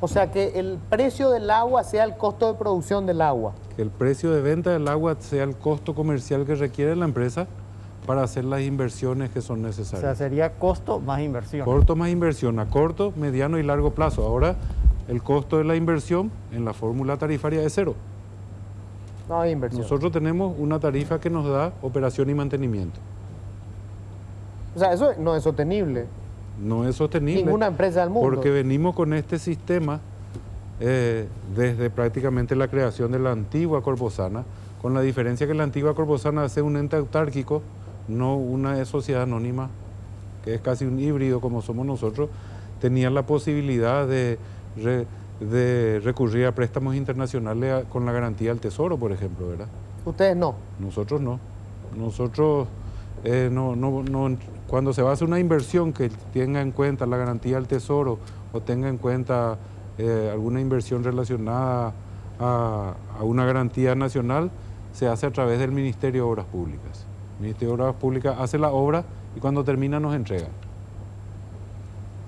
O sea, que el precio del agua sea el costo de producción del agua. Que el precio de venta del agua sea el costo comercial que requiere la empresa para hacer las inversiones que son necesarias. O sea, sería costo más inversión. Corto más inversión, a corto, mediano y largo plazo. Ahora el costo de la inversión en la fórmula tarifaria es cero. No hay inversión. Nosotros tenemos una tarifa que nos da operación y mantenimiento. O sea, eso no es sostenible. No es sostenible. Ninguna empresa del mundo. Porque venimos con este sistema desde prácticamente la creación de la antigua Corposana, con la diferencia que la antigua Corposana hace un ente autárquico, no una sociedad anónima, que es casi un híbrido como somos nosotros, tenía la posibilidad de recurrir a préstamos internacionales con la garantía del Tesoro, por ejemplo, ¿verdad? Ustedes no. Nosotros no. Nosotros, cuando se va a hacer una inversión que tenga en cuenta la garantía del Tesoro o tenga en cuenta alguna inversión relacionada a una garantía nacional, se hace a través del Ministerio de Obras Públicas. El Ministerio de Obras Públicas hace la obra y cuando termina nos entrega.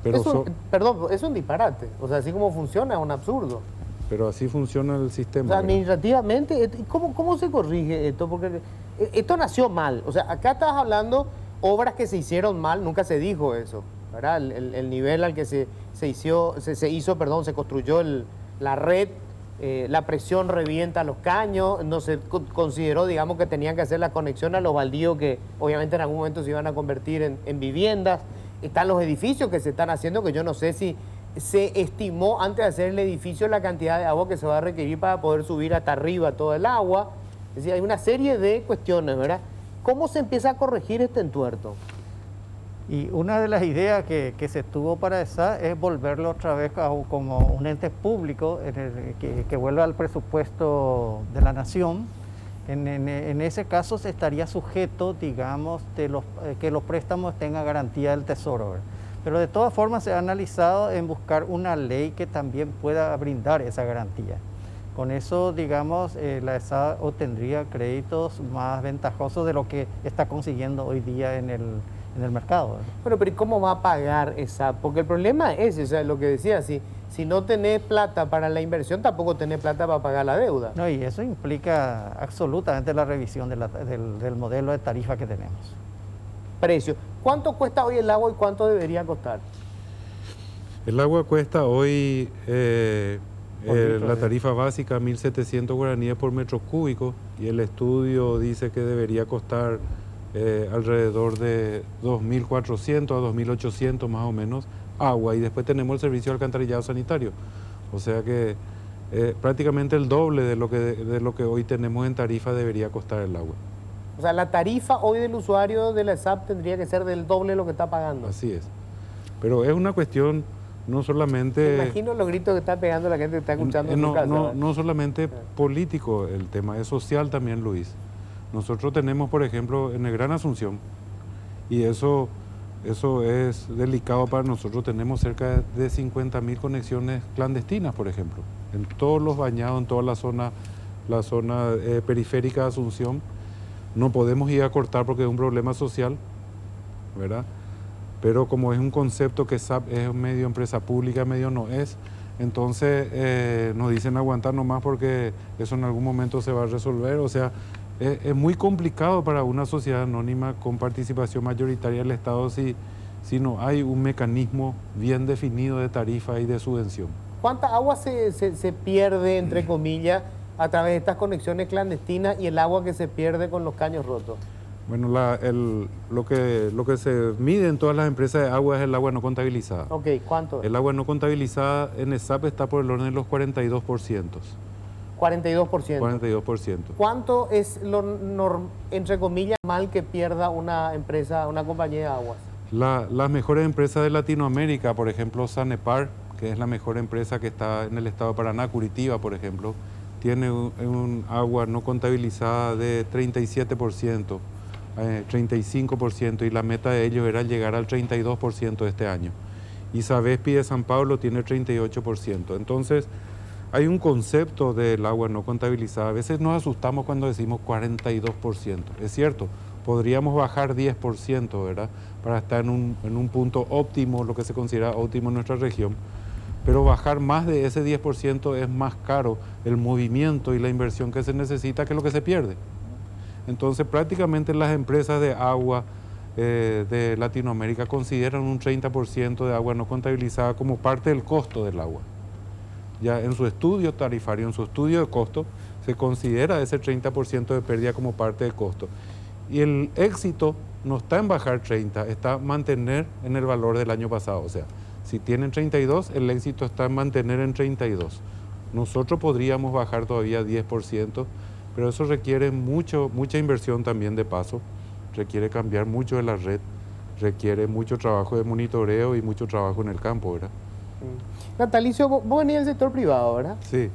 Pero perdón, es un disparate. O sea, así como funciona es un absurdo. Pero así funciona el O sistema. sea, ¿verdad? administrativamente, ¿cómo se corrige esto? Porque esto nació mal. O sea, acá estás hablando obras que se hicieron mal, nunca se dijo eso, ¿verdad? El nivel al que se construyó la red, la presión revienta los caños, no se consideró, digamos, que tenían que hacer la conexión a los baldíos que obviamente en algún momento se iban a convertir en viviendas. Están los edificios que se están haciendo, que yo no sé si se estimó antes de hacer el edificio la cantidad de agua que se va a requerir para poder subir hasta arriba todo el agua. Es decir, hay una serie de cuestiones, ¿verdad? ¿Cómo se empieza a corregir este entuerto? Y una de las ideas que se tuvo para esa es volverlo otra vez como un ente público que vuelva al presupuesto de la nación. En ese caso se estaría sujeto, digamos, que los préstamos tengan garantía del Tesoro, ¿verdad? Pero de todas formas se ha analizado en buscar una ley que también pueda brindar esa garantía. Con eso, digamos, la ESA obtendría créditos más ventajosos de lo que está consiguiendo hoy día en el mercado, ¿verdad? Bueno, pero ¿y cómo va a pagar esa? Porque el problema es ese, o sea, lo que decía, si no tenés plata para la inversión, tampoco tenés plata para pagar la deuda. No, y eso implica absolutamente la revisión del modelo de tarifa que tenemos. Precio. ¿Cuánto cuesta hoy el agua y cuánto debería costar? El agua cuesta hoy litro, la sí. tarifa básica 1.700 guaraníes por metro cúbico y el estudio dice que debería costar alrededor de 2.400 a 2.800 más o menos agua, y después tenemos el servicio de alcantarillado sanitario. O sea que prácticamente el doble de lo que hoy tenemos en tarifa debería costar el agua. O sea, la tarifa hoy del usuario de la ESAP tendría que ser del doble de lo que está pagando. Así es. Pero es una cuestión no solamente... Me imagino los gritos que está pegando la gente que está escuchando en su casa. No solamente político el tema, es social también, Luis. Nosotros tenemos, por ejemplo, en el Gran Asunción, y eso es delicado para nosotros, tenemos cerca de 50.000 conexiones clandestinas, por ejemplo, en todos los bañados, en toda la zona periférica de Asunción. No podemos ir a cortar porque es un problema social, ¿verdad? Pero como es un concepto que SAP es medio empresa pública, medio no es, entonces nos dicen aguantar nomás porque eso en algún momento se va a resolver. O sea, es muy complicado para una sociedad anónima con participación mayoritaria del Estado si no hay un mecanismo bien definido de tarifa y de subvención. ¿Cuánta agua se pierde, entre comillas, a través de estas conexiones clandestinas y el agua que se pierde con los caños rotos? Bueno, lo que se mide en todas las empresas de agua es el agua no contabilizada. Ok, ¿cuánto? El agua no contabilizada en ESAP está por el orden de los 42%. 42%. 42%. ¿Cuánto es entre comillas, mal que pierda una empresa, una compañía de aguas? Las mejores empresas de Latinoamérica, por ejemplo, Sanepar, que es la mejor empresa que está en el estado de Paraná, Curitiba, por ejemplo, tiene un agua no contabilizada de 37%, 35%, y la meta de ellos era llegar al 32% este año. Y Sabespi de San Pablo tiene 38%. Entonces, hay un concepto del agua no contabilizada. A veces nos asustamos cuando decimos 42%. Es cierto, podríamos bajar 10%, ¿verdad? Para estar en un punto óptimo, lo que se considera óptimo en nuestra región. Pero bajar más de ese 10% es más caro el movimiento y la inversión que se necesita que lo que se pierde. Entonces, prácticamente las empresas de agua de Latinoamérica consideran un 30% de agua no contabilizada como parte del costo del agua. ya en su estudio tarifario, en su estudio de costo, se considera ese 30% de pérdida como parte del costo. Y el éxito no está en bajar 30, está en mantener en el valor del año pasado. O sea, si tienen 32, el éxito está en mantener en 32. Nosotros podríamos bajar todavía 10%, pero eso requiere mucha inversión también de paso, requiere cambiar mucho de la red, requiere mucho trabajo de monitoreo y mucho trabajo en el campo, ¿verdad? Natalicio, vos venís del sector privado, ¿verdad? Sí.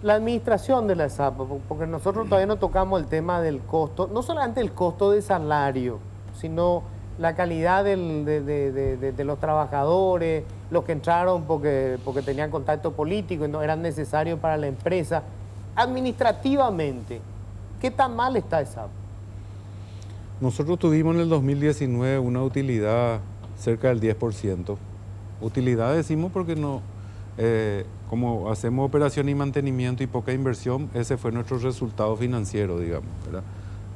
La administración de la SAP, porque nosotros todavía no tocamos el tema del costo, no solamente el costo de salario, sino la calidad de los trabajadores, los que entraron porque tenían contacto político y no eran necesarios para la empresa. Administrativamente, ¿qué tan mal está el SAP? Nosotros tuvimos en el 2019 una utilidad cerca del 10%. Utilidad decimos porque no, como hacemos operación y mantenimiento y poca inversión, ese fue nuestro resultado financiero, digamos, ¿verdad?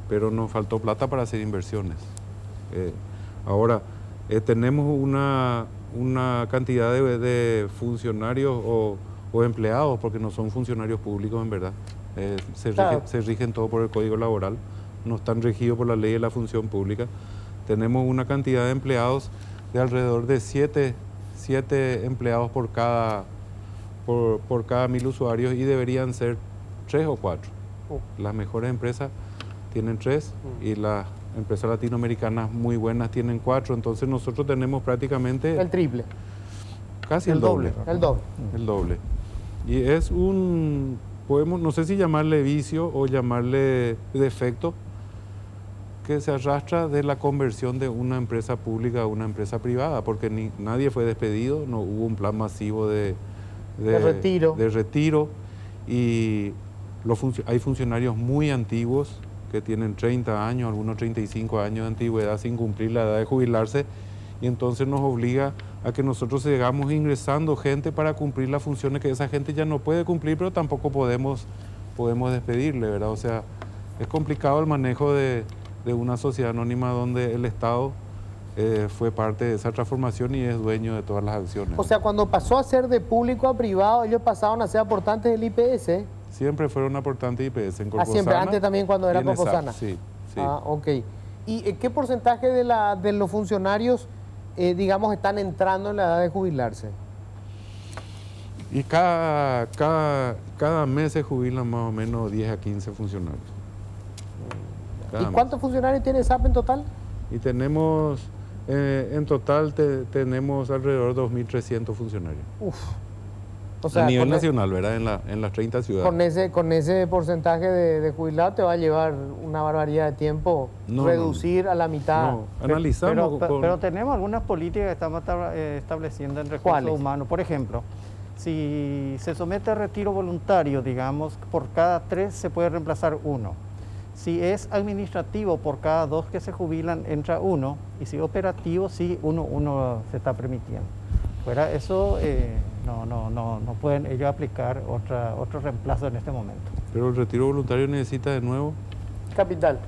Pero nos faltó plata para hacer inversiones. Ahora, tenemos una cantidad de funcionarios o empleados, porque no son funcionarios públicos en verdad. Se rigen todo por el Código Laboral, no están regidos por la ley de la función pública. Tenemos una cantidad de empleados de alrededor de 7 empleados por cada 1000 usuarios y deberían ser 3 o 4. Las mejores empresas tienen 3 y las empresas latinoamericanas muy buenas tienen 4. Entonces nosotros tenemos prácticamente... El triple. Casi el doble. El doble. El doble. Y es podemos, no sé si llamarle vicio o llamarle defecto, que se arrastra de la conversión de una empresa pública a una empresa privada, porque nadie fue despedido, no hubo un plan masivo de retiro y hay funcionarios muy antiguos que tienen 30 años, algunos 35 años de antigüedad sin cumplir la edad de jubilarse, y entonces nos obliga a que nosotros sigamos ingresando gente para cumplir las funciones que esa gente ya no puede cumplir, pero tampoco podemos despedirle, ¿verdad? O sea, es complicado el manejo de una sociedad anónima donde el Estado fue parte de esa transformación y es dueño de todas las acciones. O sea, cuando pasó a ser de público a privado, ellos pasaron a ser aportantes del IPS. Siempre fueron aportantes de IPS en Corposana. Siempre, antes también cuando era Corposana. Sí. Ah, ok. ¿Y qué porcentaje de los funcionarios, digamos, están entrando en la edad de jubilarse? Y cada mes se jubilan más o menos 10 a 15 funcionarios. ¿Y cuántos funcionarios tiene SAP en total? Y tenemos, en total tenemos alrededor de 2.300 funcionarios. Uf. O sea, a nivel nacional, ¿verdad? En las 30 ciudades. Con ese porcentaje de jubilados te va a llevar una barbaridad de tiempo reducir a la mitad. No, analizamos. Pero tenemos algunas políticas que estamos estableciendo en recursos humanos. Por ejemplo, si se somete a retiro voluntario, digamos, por cada 3 se puede reemplazar 1. Si es administrativo, por cada 2 que se jubilan entra 1, y si operativo, sí, uno se está permitiendo. Fuera eso, no pueden ellos aplicar otro reemplazo en este momento. Pero el retiro voluntario necesita de nuevo Capital.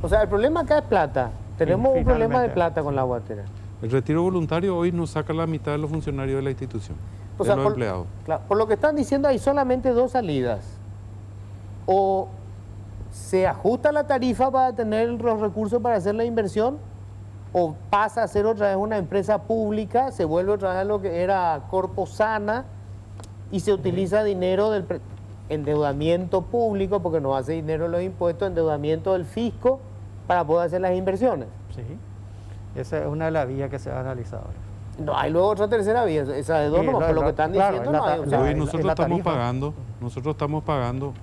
O sea, el problema acá es plata. Tenemos un problema de plata con la guatera. El retiro voluntario hoy nos saca la mitad de los funcionarios de la institución, los empleados. Claro, por lo que están diciendo, hay solamente 2 salidas. O se ajusta la tarifa para tener los recursos para hacer la inversión, o pasa a ser otra vez una empresa pública, se vuelve otra vez lo que era Corposana y se utiliza dinero del endeudamiento público, porque no hace dinero los impuestos, endeudamiento del fisco para poder hacer las inversiones. Sí, esa es una de las vías que se ha analizado ahora. No hay luego otra tercera vía, esa de 2 Sí, por lo que están diciendo no hay. Hoy nosotros estamos pagando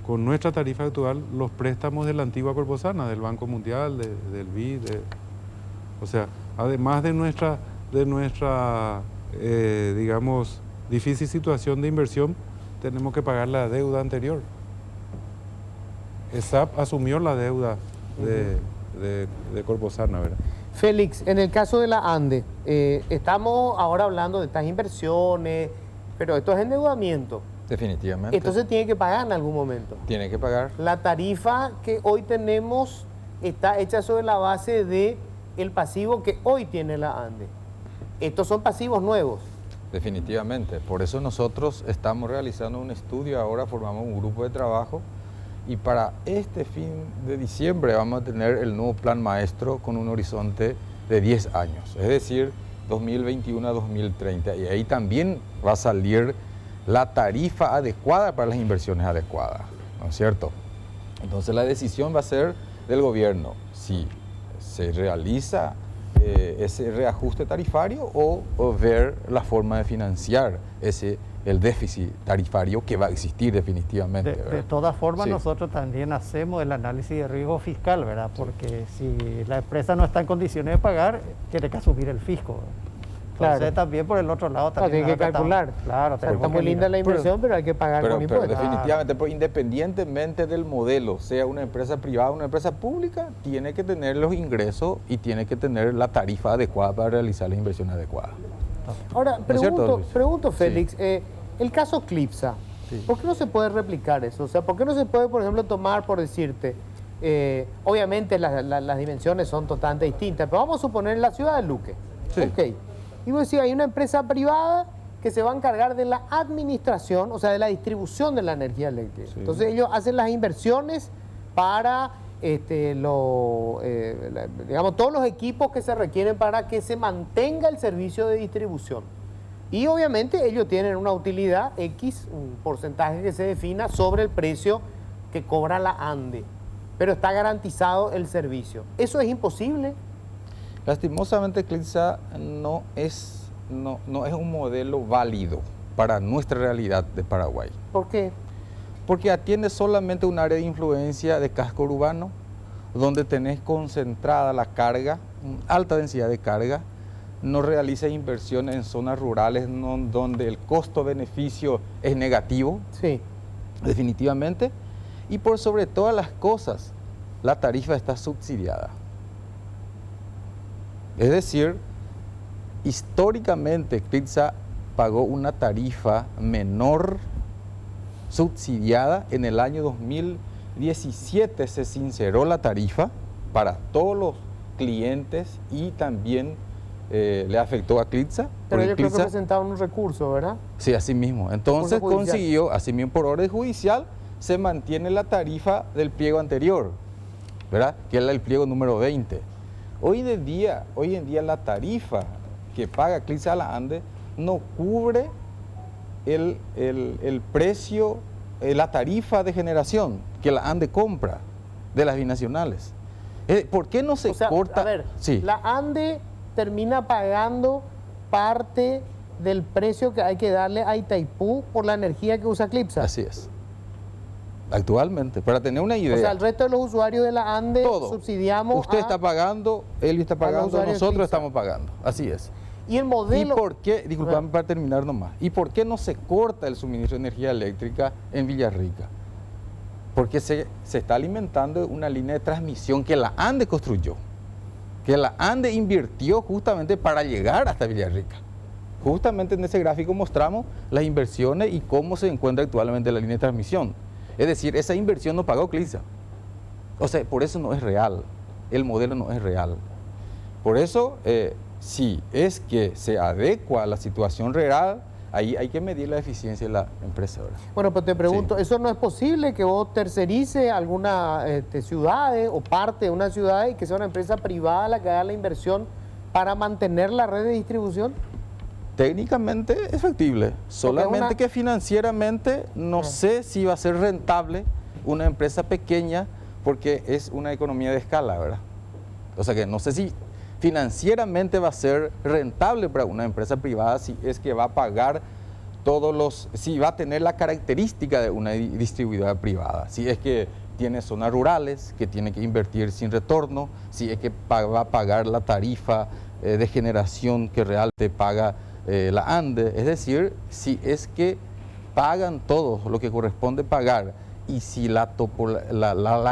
con nuestra tarifa actual los préstamos de la antigua Corposana, del Banco Mundial, del BID, o sea, además de nuestra digamos, difícil situación de inversión, tenemos que pagar la deuda anterior. SAP asumió la deuda de Corposana, ¿verdad? Félix, en el caso de la ANDE, estamos ahora hablando de estas inversiones, pero esto es endeudamiento. Definitivamente. Esto se tiene que pagar en algún momento. Tiene que pagar. La tarifa que hoy tenemos está hecha sobre la base de el pasivo que hoy tiene la ANDE. Estos son pasivos nuevos. definitivamente. Por eso nosotros estamos realizando un estudio ahora, formamos un grupo de trabajo y para este fin de diciembre vamos a tener el nuevo plan maestro con un horizonte de 10 años, es decir, 2021 a 2030. Y ahí también va a salir la tarifa adecuada para las inversiones adecuadas, ¿no es cierto? Entonces la decisión va a ser del gobierno si se realiza ese reajuste tarifario o ver la forma de financiar el déficit tarifario que va a existir definitivamente. De todas formas, Sí. nosotros también hacemos el análisis de riesgo fiscal, ¿verdad? Porque si la empresa no está en condiciones de pagar, tiene que asumir el fisco. Entonces Claro. también por el otro lado también tiene que calcular. Claro, Está tenemos muy que linda mirar. la inversión, pero hay que pagar con Pero impuestos. definitivamente, pues, independientemente del modelo, sea una empresa privada o una empresa pública, tiene que tener los ingresos y tiene que tener la tarifa adecuada para realizar la inversión adecuada. Ahora, ¿No es cierto, Luis? pregunto Sí. Félix, el caso Clipsa, Sí. ¿por qué no se puede replicar eso? O sea, ¿por qué no se puede, por ejemplo, tomar, por decirte, obviamente las dimensiones son totalmente distintas, pero vamos a suponer la ciudad de Luque. Sí. Ok. Y vos decís, hay una empresa privada que se va a encargar de la administración, o sea, de la distribución de la energía eléctrica. Sí. Entonces ellos hacen las inversiones para digamos, todos los equipos que se requieren para que se mantenga el servicio de distribución. Y obviamente ellos tienen una utilidad X, un porcentaje que se defina sobre el precio que cobra la ANDE, pero está garantizado el servicio. ¿Eso es imposible? Lastimosamente, Clipsa no es un modelo válido para nuestra realidad de Paraguay, ¿Por qué? porque atiende solamente un área de influencia de casco urbano, donde tenés concentrada la carga, alta densidad de carga, no realiza inversiones en zonas rurales donde el costo-beneficio es negativo, Sí. definitivamente, y por sobre todas las cosas, la tarifa está subsidiada. Es decir, históricamente Clipsa pagó una tarifa menor subsidiada. En el año 2017 se sinceró la tarifa para todos los clientes y también le afectó a Clipsa. Pero porque yo creo que Clipsa- presentaron un recurso, ¿verdad? Sí, así mismo. Entonces Recurso judicial. consiguió, así mismo por orden judicial, se mantiene la tarifa del pliego anterior, ¿verdad? Que es el pliego número 20. Hoy en día la tarifa que paga Clipsa a la ANDE no cubre el precio, la tarifa de generación que la ANDE compra de las binacionales. ¿Por qué no se O sea, corta? a ver, Sí. la ANDE termina pagando parte del precio que hay que darle a Itaipú por la energía que usa Clipsa. Así es. Actualmente, para tener una idea. O sea, el resto de los usuarios de la ANDE Todo. subsidiamos Usted a- está pagando, él está los pagando, usuarios de nosotros Clipsa. estamos pagando. Así es. Y el ¿Y modelo... por qué, disculpame para terminar nomás, y por qué no se corta el suministro de energía eléctrica en Villarrica? Porque se está alimentando una línea de transmisión que la ANDE construyó, que la ANDE invirtió justamente para llegar hasta Villarrica. Justamente en ese gráfico mostramos las inversiones y cómo se encuentra actualmente la línea de transmisión. Es decir, esa inversión no pagó Clipsa. O sea, por eso no es real. El modelo no es real. Por eso, si es que se adecua a la situación real, ahí hay que medir la eficiencia de la empresa, ¿verdad? Bueno, pues te pregunto, Sí. ¿eso no es posible que vos tercerice alguna ciudad o parte de una ciudad y que sea una empresa privada la que haga la inversión para mantener la red de distribución? Técnicamente es factible, solamente una- que financieramente no sé si va a ser rentable una empresa pequeña porque es una economía de escala, ¿verdad? O sea que no sé si financieramente va a ser rentable para una empresa privada si es que va a pagar si va a tener la característica de una distribuidora privada, si es que tiene zonas rurales, que tiene que invertir sin retorno, si es que va a pagar la tarifa de generación que realmente paga la ANDE, es decir, si es que pagan todo lo que corresponde pagar y si la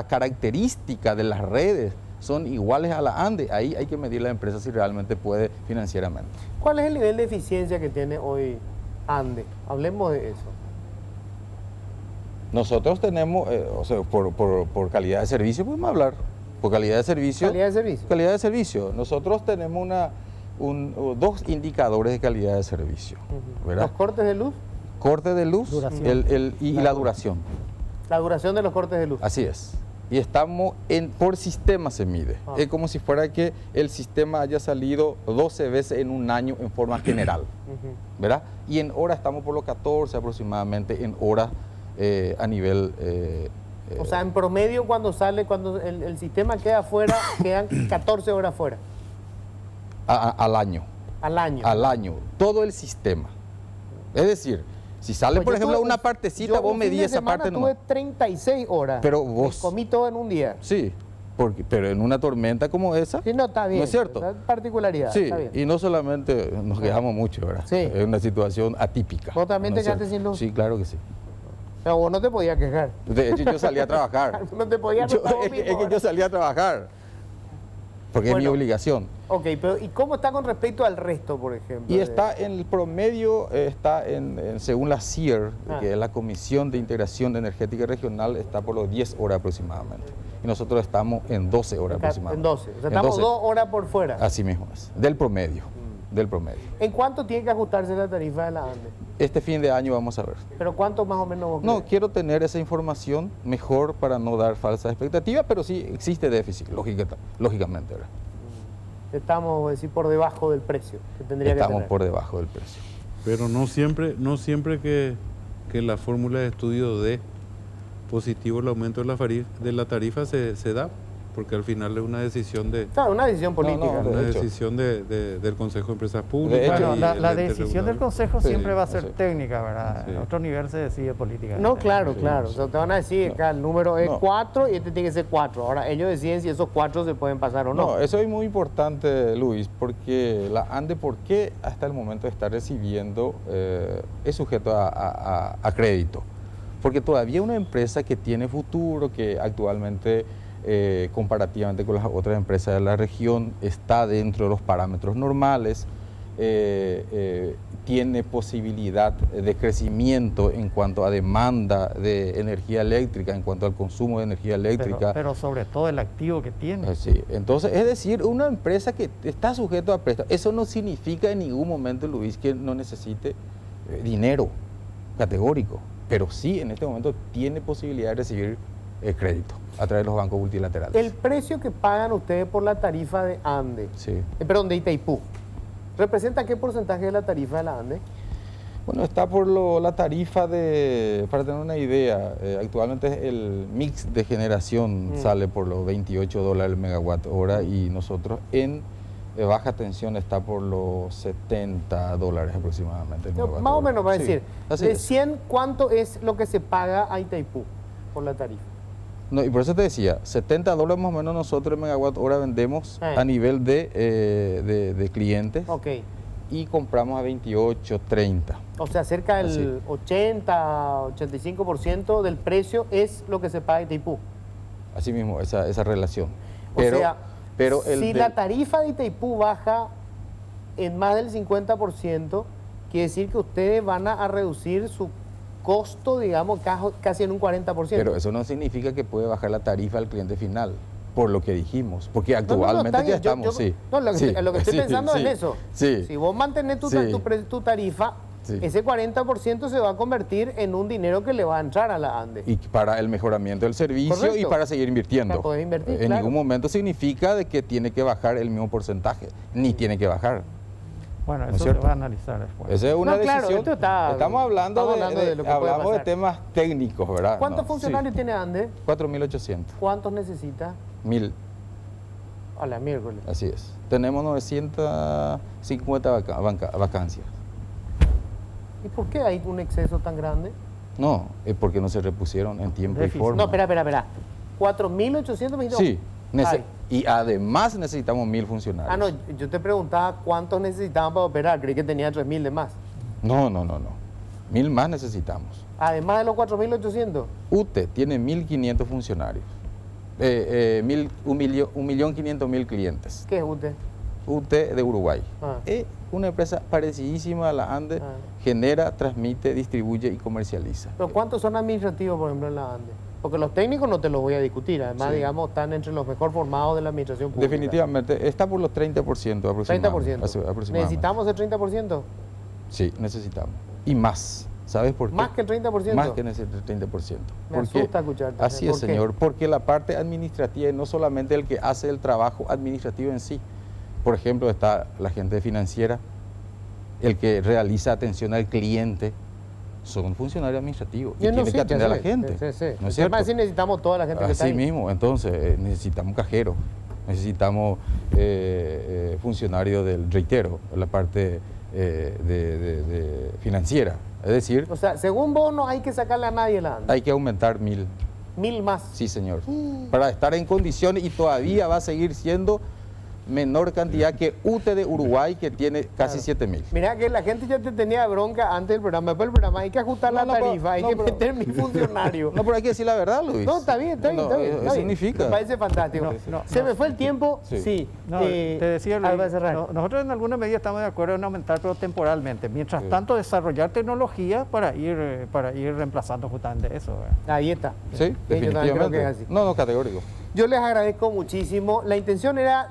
característica de las redes son iguales a la ANDE, ahí hay que medir la empresa si realmente puede financieramente. ¿Cuál es el nivel de eficiencia que tiene hoy ANDE? Hablemos de eso. Nosotros tenemos, o sea, por calidad de servicio podemos hablar, por calidad de servicio. Calidad de servicio. Calidad de servicio. Nosotros tenemos dos indicadores de calidad de servicio, ¿verdad? ¿Los cortes de luz? Corte de luz Duración. y la duración. La duración de los cortes de luz. Así es. Y estamos por sistema se mide. Ah. Es como si fuera que el sistema haya salido 12 veces en un año en forma general, ¿verdad? Y en horas estamos por los 14 aproximadamente, en horas a nivel... O sea, en promedio cuando el sistema queda afuera, quedan 14 horas fuera al año. al año. Al año. Todo el sistema. Es decir, si sale, Pues por yo ejemplo, tuve una partecita, yo vos un fin medís de esa semana parte tuve nomás. 36 horas. Pero Me vos... comí todo en un día. Sí, pero en una tormenta como esa... Sí, no, está bien. ¿No es cierto? Es particularidad. Sí, Está bien. y no solamente nos quejamos mucho, ¿verdad? Sí. Es una situación atípica. ¿Vos también ¿no te es quedaste cierto? sin luz? Sí, claro que sí. Pero vos no te podías quejar. De hecho, yo salí a trabajar. No te podías Yo- quejar vos es mismo, que yo ¿verdad? salí a trabajar. Porque es mi Bueno. obligación. Ok, pero ¿y cómo está con respecto al resto, por ejemplo? Y está en el promedio, según la CIER, Ah. que es la Comisión de Integración Energética Regional, está por los 10 horas aproximadamente. Y nosotros estamos en 12 horas En aproximadamente. 12. O sea, En estamos 12. 2 horas por fuera. Así mismo es. Del promedio. Del promedio. ¿En cuánto tiene que ajustarse la tarifa de la ANDE? Este fin de año vamos a ver. ¿Pero cuánto más o menos vos No, crees? quiero tener esa información mejor para no dar falsas expectativas, pero sí existe déficit, lógicamente, ¿verdad? Estamos, vos decís, por debajo del precio que tendría que Estamos tener. por debajo del precio. Pero no siempre que la fórmula de estudio dé positivo el aumento de la tarifa se da, porque al final es una decisión Claro, una decisión política. no, una de hecho. decisión del Consejo de Empresas De Públicas. hecho, Bueno, y la el ente decisión del regulador. Consejo Sí, siempre va a ser sí. técnica, ¿verdad? Sí. En otro nivel se decide política. No, claro, Sí, claro. sí. O sea, te van a decir que el número es No. 4 y este tiene que ser 4. Ahora, ellos deciden si esos 4 se pueden pasar o no. No, eso es muy importante, Luis, porque la ANDE, ¿por qué hasta el momento está recibiendo, es sujeto a crédito? Porque todavía una empresa que tiene futuro, que actualmente, comparativamente con las otras empresas de la región, está dentro de los parámetros normales, tiene posibilidad de crecimiento en cuanto a demanda de energía eléctrica, en cuanto al consumo de energía eléctrica. Pero sobre todo el activo que tiene. Sí, entonces, es decir, una empresa que está sujeto a préstamo, eso no significa en ningún momento, Luis, que no necesite dinero categórico, pero sí en este momento tiene posibilidad de recibir crédito a través de los bancos multilaterales. El precio que pagan ustedes por la tarifa de ANDE, Sí. perdón, de Itaipú, ¿representa qué porcentaje de la tarifa de la ANDE? Bueno, está por la tarifa para tener una idea, actualmente el mix de generación sale por los $28 el megawatt hora y nosotros en baja tensión está por los $70 aproximadamente. el megawatt Más o hora. menos va a Sí, decir, así de es. 100, ¿cuánto es lo que se paga a Itaipú por la tarifa? No, y por eso te decía, $70 más o menos nosotros el megawatt hora vendemos a nivel de clientes Ok, y compramos a 28, 30. o sea, cerca Así. del 80, 85% del precio es lo que se paga a Itaipú. Así mismo, esa relación. O sea, pero el si del- la tarifa de Itaipú baja en más del 50%, quiere decir que ustedes van a reducir su costo, digamos, casi en un 40%. Pero eso no significa que puede bajar la tarifa al cliente final, por lo que dijimos, porque No, no, no, actualmente está ya bien. estamos, sí. No, lo que, Sí, lo que estoy sí, pensando sí, es eso. Sí. Si vos mantenés tu, Sí. tu tarifa, Sí. ese 40% se va a convertir en un dinero que le va a entrar a la ANDE. Y para el mejoramiento del servicio Correcto. y para seguir invirtiendo. Para poder invertir, En claro. ningún momento significa de que tiene que bajar el mismo porcentaje, ni tiene que bajar. Bueno, ¿No es eso se cierto? va a analizar después. Esa es una No, claro, decisión. esto está- estamos hablando de lo que puede hablamos de pasar. temas técnicos, ¿verdad? ¿Cuántos No, funcionarios sí. tiene ANDE? 4.800. ¿Cuántos necesita? 1.000, A la miércoles. así es. Tenemos 950 vacancias. ¿Y por qué hay un exceso tan grande? No, es porque no se repusieron en tiempo Déficit. y forma. No, espera. 4.800 me dijiste. Sí, Ay. y además necesitamos 1.000 funcionarios. Ah, no, yo te preguntaba cuántos necesitaban para operar. Creí que tenía 3.000 de más. No. 1.000 más necesitamos. Además de los 4.800. UTE tiene 1.500 funcionarios. 1.500.000 clientes. ¿Qué es UTE? UTE de Uruguay. Ah. Es una empresa parecidísima a la ANDE, Ah. genera, transmite, distribuye y comercializa. ¿Pero cuántos son administrativos, por ejemplo, en la ANDE? Porque los técnicos no te los voy a discutir, además, Sí. digamos, están entre los mejor formados de la administración pública. Definitivamente, está por los 30% aproximadamente. 30%. aproximadamente. ¿Necesitamos el 30%? Sí, necesitamos. Y más. ¿Sabes por qué? ¿Más que el 30%? Más que el 30%. Me asusta escucharte. Así ¿Por es, qué? señor. Porque la parte administrativa es no solamente el que hace el trabajo administrativo en sí. Por ejemplo, está la gente financiera, el que realiza atención al cliente, son funcionarios administrativos y Yo no tienen sé, que atender ya a la sé, gente. sí, sí. ¿No es Además, cierto? sí necesitamos toda la gente que está Así ahí. mismo, entonces necesitamos cajeros, necesitamos funcionarios del, reitero, la parte de financiera. Es decir, O sea, según vos no hay que sacarle a nadie la anda. hay que aumentar 1000. 1000 más. Sí, señor. Para estar en condiciones y todavía va a seguir siendo menor cantidad que UTE de Uruguay, que tiene casi 7000. Mirá que la gente ya te tenía bronca antes del programa. Después del programa hay que ajustar la tarifa, hay que meter mi funcionario. No, pero hay que decir la verdad, Luis. No, está bien, está bien. No, está bien, eso está bien. significa. Me parece fantástico. Se me fue el tiempo, sí. No, te decía, Luis, para cerrar. nosotros en alguna medida estamos de acuerdo en aumentar, pero temporalmente. Mientras tanto, desarrollar tecnología para ir reemplazando justamente eso, ¿verdad? Ahí está. Sí, Yo también creo que es definitivamente. así. No, categórico. Yo les agradezco muchísimo. La intención era,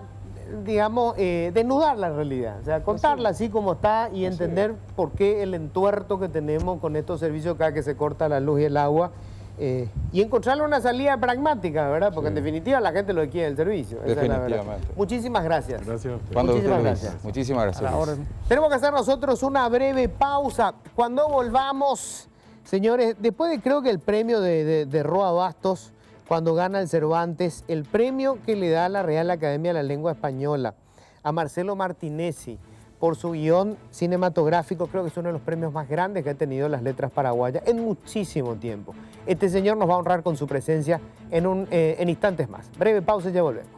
digamos, desnudar la realidad, o sea, contarla así como está y entender por qué el entuerto que tenemos con estos servicios cada que se corta la luz y el agua y encontrarle una salida pragmática, ¿verdad? Porque en definitiva la gente lo que quiere el servicio. Esa es la verdad. Definitivamente. Muchísimas gracias. Gracias a usted. Cuando Muchísimas usted, Luis. gracias. Muchísimas gracias. A la Luis. orden. Tenemos que hacer nosotros una breve pausa. Cuando volvamos, señores, después de creo que el premio de Roa Bastos, cuando gana el Cervantes, el premio que le da la Real Academia de la Lengua Española a Marcelo Martinezzi por su guión cinematográfico, creo que es uno de los premios más grandes que ha tenido las letras paraguayas en muchísimo tiempo. Este señor nos va a honrar con su presencia en instantes más. Breve pausa y ya volvemos.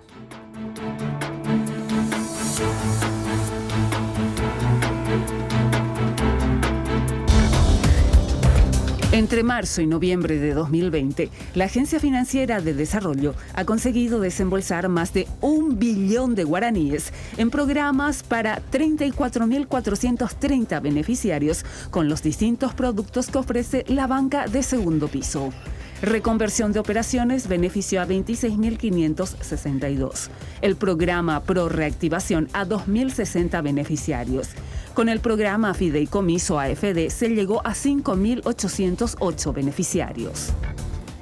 Entre marzo y noviembre de 2020, la Agencia Financiera de Desarrollo ha conseguido desembolsar más de 1 billón de guaraníes en programas para 34.430 beneficiarios con los distintos productos que ofrece la banca de segundo piso. Reconversión de operaciones benefició a 26.562. El programa Pro Reactivación a 2.060 beneficiarios. Con el programa Fideicomiso AFD se llegó a 5.808 beneficiarios.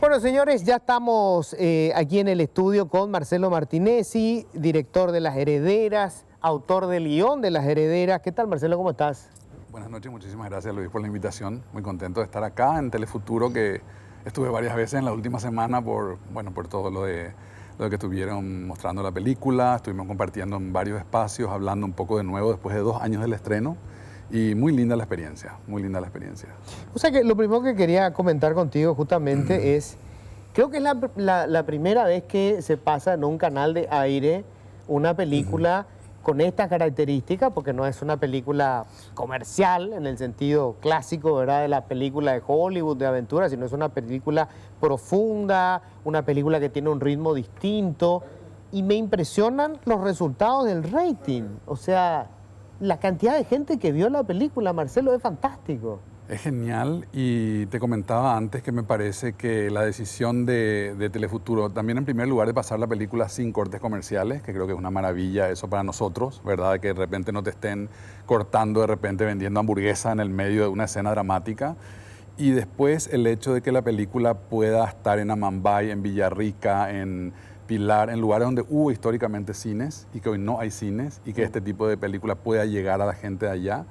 Bueno, señores, ya estamos aquí en el estudio con Marcelo Martinezzi, director de Las Herederas, autor del guión de Las Herederas. ¿Qué tal, Marcelo? ¿Cómo estás? Buenas noches, muchísimas gracias, Luis, por la invitación. Muy contento de estar acá en Telefuturo, que estuve varias veces en la última semana por todo lo que estuvieron mostrando la película. Estuvimos compartiendo en varios espacios, hablando un poco de nuevo después de 2 años del estreno. Y muy linda la experiencia, muy linda la experiencia. O sea que lo primero que quería comentar contigo justamente es, creo que es la primera vez que se pasa en un canal de aire una película con estas características, porque no es una película comercial en el sentido clásico, ¿verdad?, de la película de Hollywood, de aventura, sino es una película profunda, una película que tiene un ritmo distinto, y me impresionan los resultados del rating. O sea, la cantidad de gente que vio la película, Marcelo, es fantástico. Es genial, y te comentaba antes que me parece que la decisión de Telefuturo, también en primer lugar de pasar la película sin cortes comerciales, que creo que es una maravilla eso para nosotros, ¿verdad? Que de repente no te estén cortando, de repente vendiendo hamburguesa en el medio de una escena dramática. Y después el hecho de que la película pueda estar en Amambay, en Villarrica, en Pilar, en lugares donde hubo históricamente cines y que hoy no hay cines, y que este tipo de película pueda llegar a la gente de allá.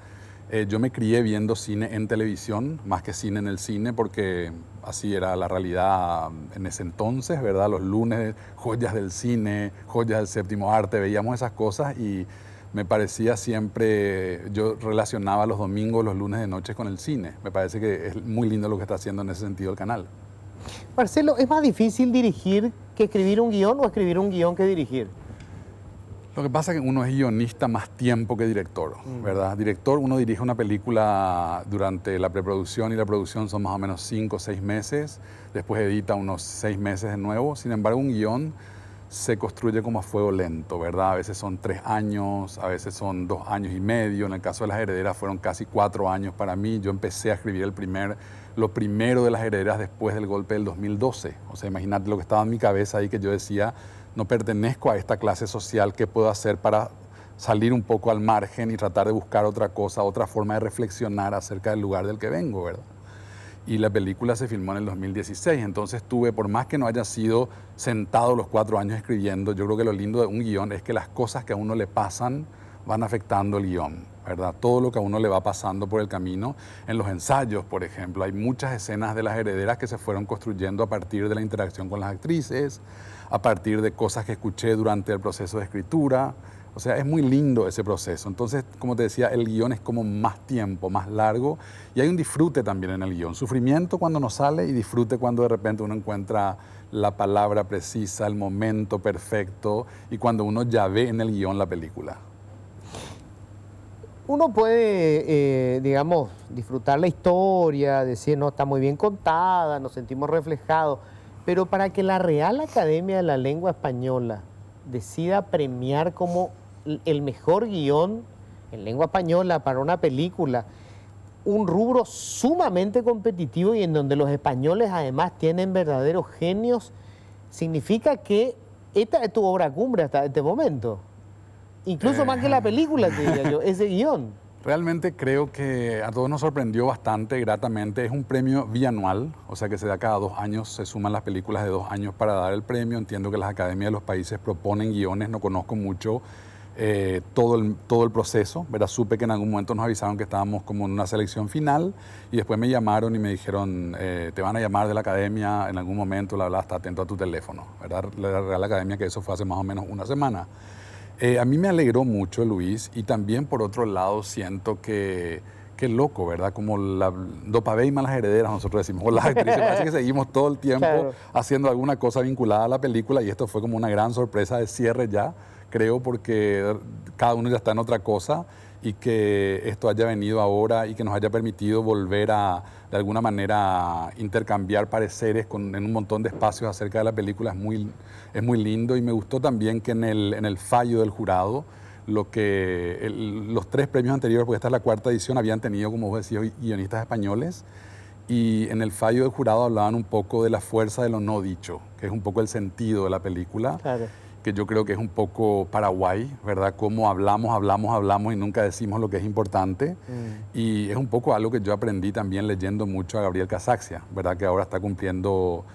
Yo me crié viendo cine en televisión, más que cine en el cine, porque así era la realidad en ese entonces, ¿verdad? Los lunes, joyas del cine, joyas del séptimo arte, veíamos esas cosas y me parecía siempre, yo relacionaba los domingos, los lunes de noche con el cine. Me parece que es muy lindo lo que está haciendo en ese sentido el canal. Marcelo, ¿es más difícil dirigir que escribir un guión o escribir un guión que dirigir? Lo que pasa es que uno es guionista más tiempo que director, ¿verdad? Director, uno dirige una película durante la preproducción y la producción son más o menos 5 o 6 meses, después edita unos 6 meses de nuevo. Sin embargo, un guión se construye como a fuego lento, ¿verdad? A veces son 3 años, a veces son 2 años y medio. En el caso de Las Herederas fueron casi 4 años para mí. Yo empecé a escribir lo primero de Las Herederas después del golpe del 2012. O sea, imagínate lo que estaba en mi cabeza ahí, que yo decía, no pertenezco a esta clase social, ¿qué puedo hacer para salir un poco al margen y tratar de buscar otra cosa, otra forma de reflexionar acerca del lugar del que vengo, ¿verdad? Y la película se filmó en el 2016, entonces tuve, por más que no haya sido sentado los 4 años escribiendo, yo creo que lo lindo de un guión es que las cosas que a uno le pasan van afectando el guión, ¿verdad? Todo lo que a uno le va pasando por el camino. En los ensayos, por ejemplo, hay muchas escenas de Las Herederas que se fueron construyendo a partir de la interacción con las actrices, a partir de cosas que escuché durante el proceso de escritura. O sea, es muy lindo ese proceso. Entonces, como te decía, el guión es como más tiempo, más largo, y hay un disfrute también en el guión. Sufrimiento cuando no sale y disfrute cuando de repente uno encuentra la palabra precisa, el momento perfecto, y cuando uno ya ve en el guión la película. Uno puede, digamos, disfrutar la historia, decir, no, está muy bien contada, nos sentimos reflejados, pero para que la Real Academia de la Lengua Española decida premiar como el mejor guión en lengua española para una película, un rubro sumamente competitivo y en donde los españoles además tienen verdaderos genios, significa que esta es tu obra cumbre hasta este momento. Incluso más que la película, te diría yo, ese guión. Realmente creo que a todos nos sorprendió bastante, gratamente. Es un premio bianual, o sea que se da cada 2 años, se suman las películas de 2 años para dar el premio. Entiendo que las academias de los países proponen guiones, no conozco mucho todo el proceso, ¿verdad? Supe que en algún momento nos avisaron que estábamos como en una selección final y después me llamaron y me dijeron, te van a llamar de la academia en algún momento, la verdad, está atento a tu teléfono, ¿verdad? La Real Academia, que eso fue hace más o menos una semana. A mí me alegró mucho, Luis, y también por otro lado siento que loco, ¿verdad? Como la dopabeima Las Herederas, nosotros decimos, o las actrices, parece que seguimos todo el tiempo Claro. haciendo alguna cosa vinculada a la película y esto fue como una gran sorpresa de cierre ya, creo, porque cada uno ya está en otra cosa y que esto haya venido ahora y que nos haya permitido volver a, de alguna manera, intercambiar pareceres en un montón de espacios acerca de la película es muy lindo y me gustó también que en el fallo del jurado, los 3 premios anteriores, porque esta es la 4ª edición, habían tenido, como vos decías, guionistas españoles y en el fallo del jurado hablaban un poco de la fuerza de lo no dicho, que es un poco el sentido de la película. Claro. Que yo creo que es un poco Paraguay, ¿verdad? Cómo hablamos y nunca decimos lo que es importante. Y es un poco algo que yo aprendí también leyendo mucho a Gabriel Casaxia, ¿verdad? Que ahora está cumpliendo,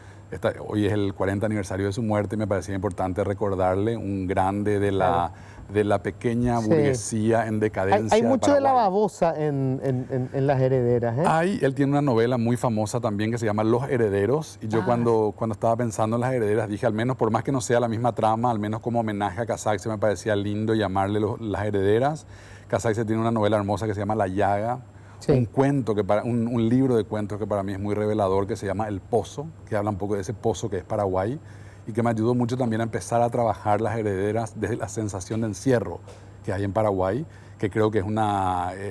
hoy es el 40 aniversario de su muerte y me parecía importante recordarle, un grande de la pequeña burguesía en decadencia. Hay mucho de la Paraguay. babosa en Las Herederas, ¿eh? Él tiene una novela muy famosa también que se llama Los Herederos y yo cuando estaba pensando en Las Herederas dije, al menos por más que no sea la misma trama, al menos como homenaje a Casaxia me parecía lindo llamarle Las Herederas. Casaxia tiene una novela hermosa que se llama La Llaga, Sí. un libro de cuentos que para mí es muy revelador que se llama El Pozo, que habla un poco de ese pozo que es Paraguay y que me ayudó mucho también a empezar a trabajar Las Herederas desde la sensación de encierro que hay en Paraguay, que creo que es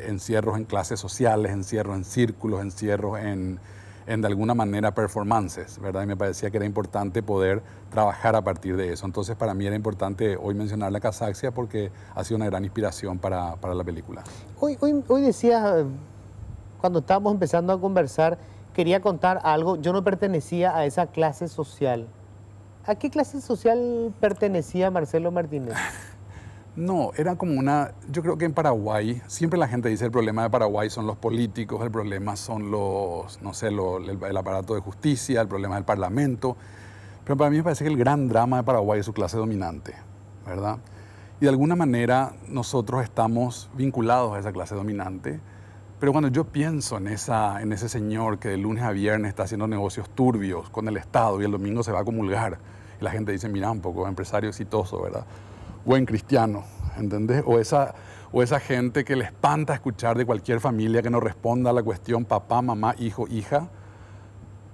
encierros en clases sociales, encierros en círculos, encierros en de alguna manera performances, ¿verdad? Y me parecía que era importante poder trabajar a partir de eso. Entonces para mí era importante hoy mencionar la Casaxia porque ha sido una gran inspiración para la película. Hoy decías, cuando estábamos empezando a conversar, quería contar algo. Yo no pertenecía a esa clase social. ¿A qué clase social pertenecía Marcelo Martínez? No, era como yo creo que en Paraguay, siempre la gente dice el problema de Paraguay son los políticos, el problema son el aparato de justicia, el problema del parlamento, pero para mí me parece que el gran drama de Paraguay es su clase dominante, ¿verdad? Y de alguna manera nosotros estamos vinculados a esa clase dominante, pero cuando yo pienso en ese señor que de lunes a viernes está haciendo negocios turbios con el Estado y el domingo se va a comulgar, y la gente dice, mira un poco, empresario exitoso, ¿verdad? Buen cristiano, ¿entendés? O esa gente que le espanta escuchar de cualquier familia que no responda a la cuestión papá, mamá, hijo, hija,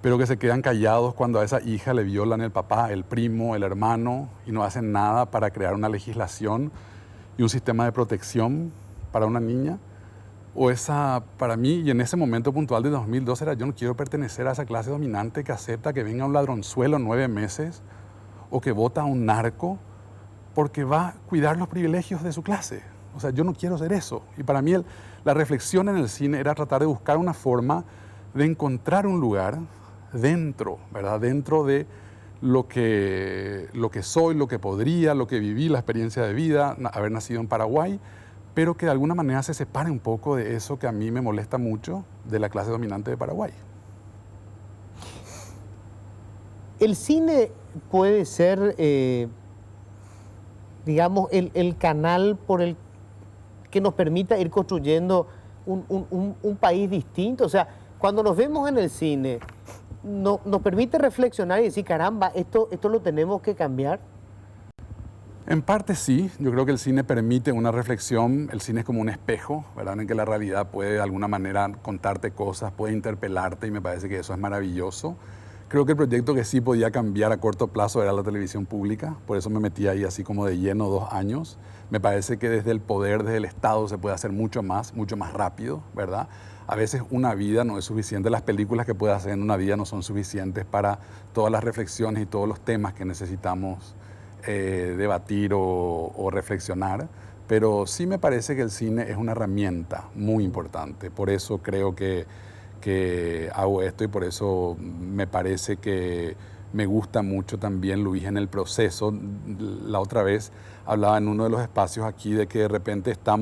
pero que se quedan callados cuando a esa hija le violan el papá, el primo, el hermano, y no hacen nada para crear una legislación y un sistema de protección para una niña. O para mí, y en ese momento puntual de 2012 era, yo no quiero pertenecer a esa clase dominante que acepta que venga un ladronzuelo 9 meses, o que vota a un narco porque va a cuidar los privilegios de su clase. O sea, yo no quiero ser eso. Y para mí la reflexión en el cine era tratar de buscar una forma de encontrar un lugar dentro, ¿verdad? Dentro de lo que soy, lo que podría, lo que viví, la experiencia de vida, haber nacido en Paraguay, pero que de alguna manera se separe un poco de eso que a mí me molesta mucho de la clase dominante de Paraguay. El cine puede ser, digamos, el canal por el que nos permita ir construyendo un país distinto. O sea, cuando nos vemos en el cine, nos permite reflexionar y decir, caramba, esto lo tenemos que cambiar. En parte sí, yo creo que el cine permite una reflexión, el cine es como un espejo, ¿verdad? En que la realidad puede de alguna manera contarte cosas, puede interpelarte y me parece que eso es maravilloso. Creo que el proyecto que sí podía cambiar a corto plazo era la televisión pública, por eso me metí ahí así como de lleno 2 años. Me parece que desde el poder, desde el Estado se puede hacer mucho más rápido, ¿verdad? A veces una vida no es suficiente, las películas que puede hacer en una vida no son suficientes para todas las reflexiones y todos los temas que necesitamos debatir o reflexionar, pero sí me parece que el cine es una herramienta muy importante, por eso creo que hago esto y por eso me parece que me gusta mucho también, Luis, en el proceso. La otra vez hablaba en uno de los espacios aquí de que de repente está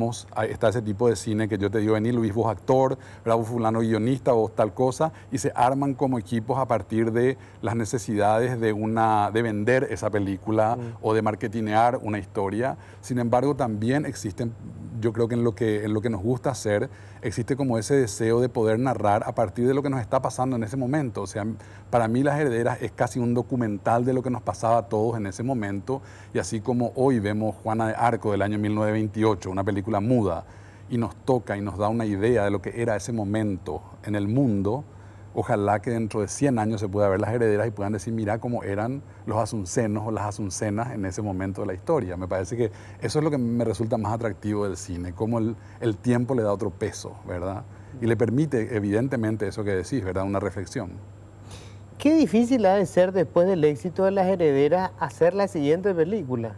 ese tipo de cine que yo te digo, vení Luis, vos actor, vos fulano guionista, vos tal cosa, y se arman como equipos a partir de las necesidades de vender esa película o de marketinear una historia. Sin embargo, también existen, yo creo que en lo que nos gusta hacer, existe como ese deseo de poder narrar a partir de lo que nos está pasando en ese momento. O sea, para mí Las Herederas es casi un documental de lo que nos pasaba a todos en ese momento, y así como hoy vemos Juana de Arco del año 1928, una película muda, y nos toca y nos da una idea de lo que era ese momento en el mundo, ojalá que dentro de 100 años se pueda ver Las Herederas y puedan decir, mira cómo eran los asuncenos o las asuncenas en ese momento de la historia. Me parece que eso es lo que me resulta más atractivo del cine, cómo el tiempo le da otro peso, ¿verdad? Y le permite, evidentemente, eso que decís, ¿verdad? Una reflexión. Qué difícil ha de ser después del éxito de Las Herederas hacer la siguiente película.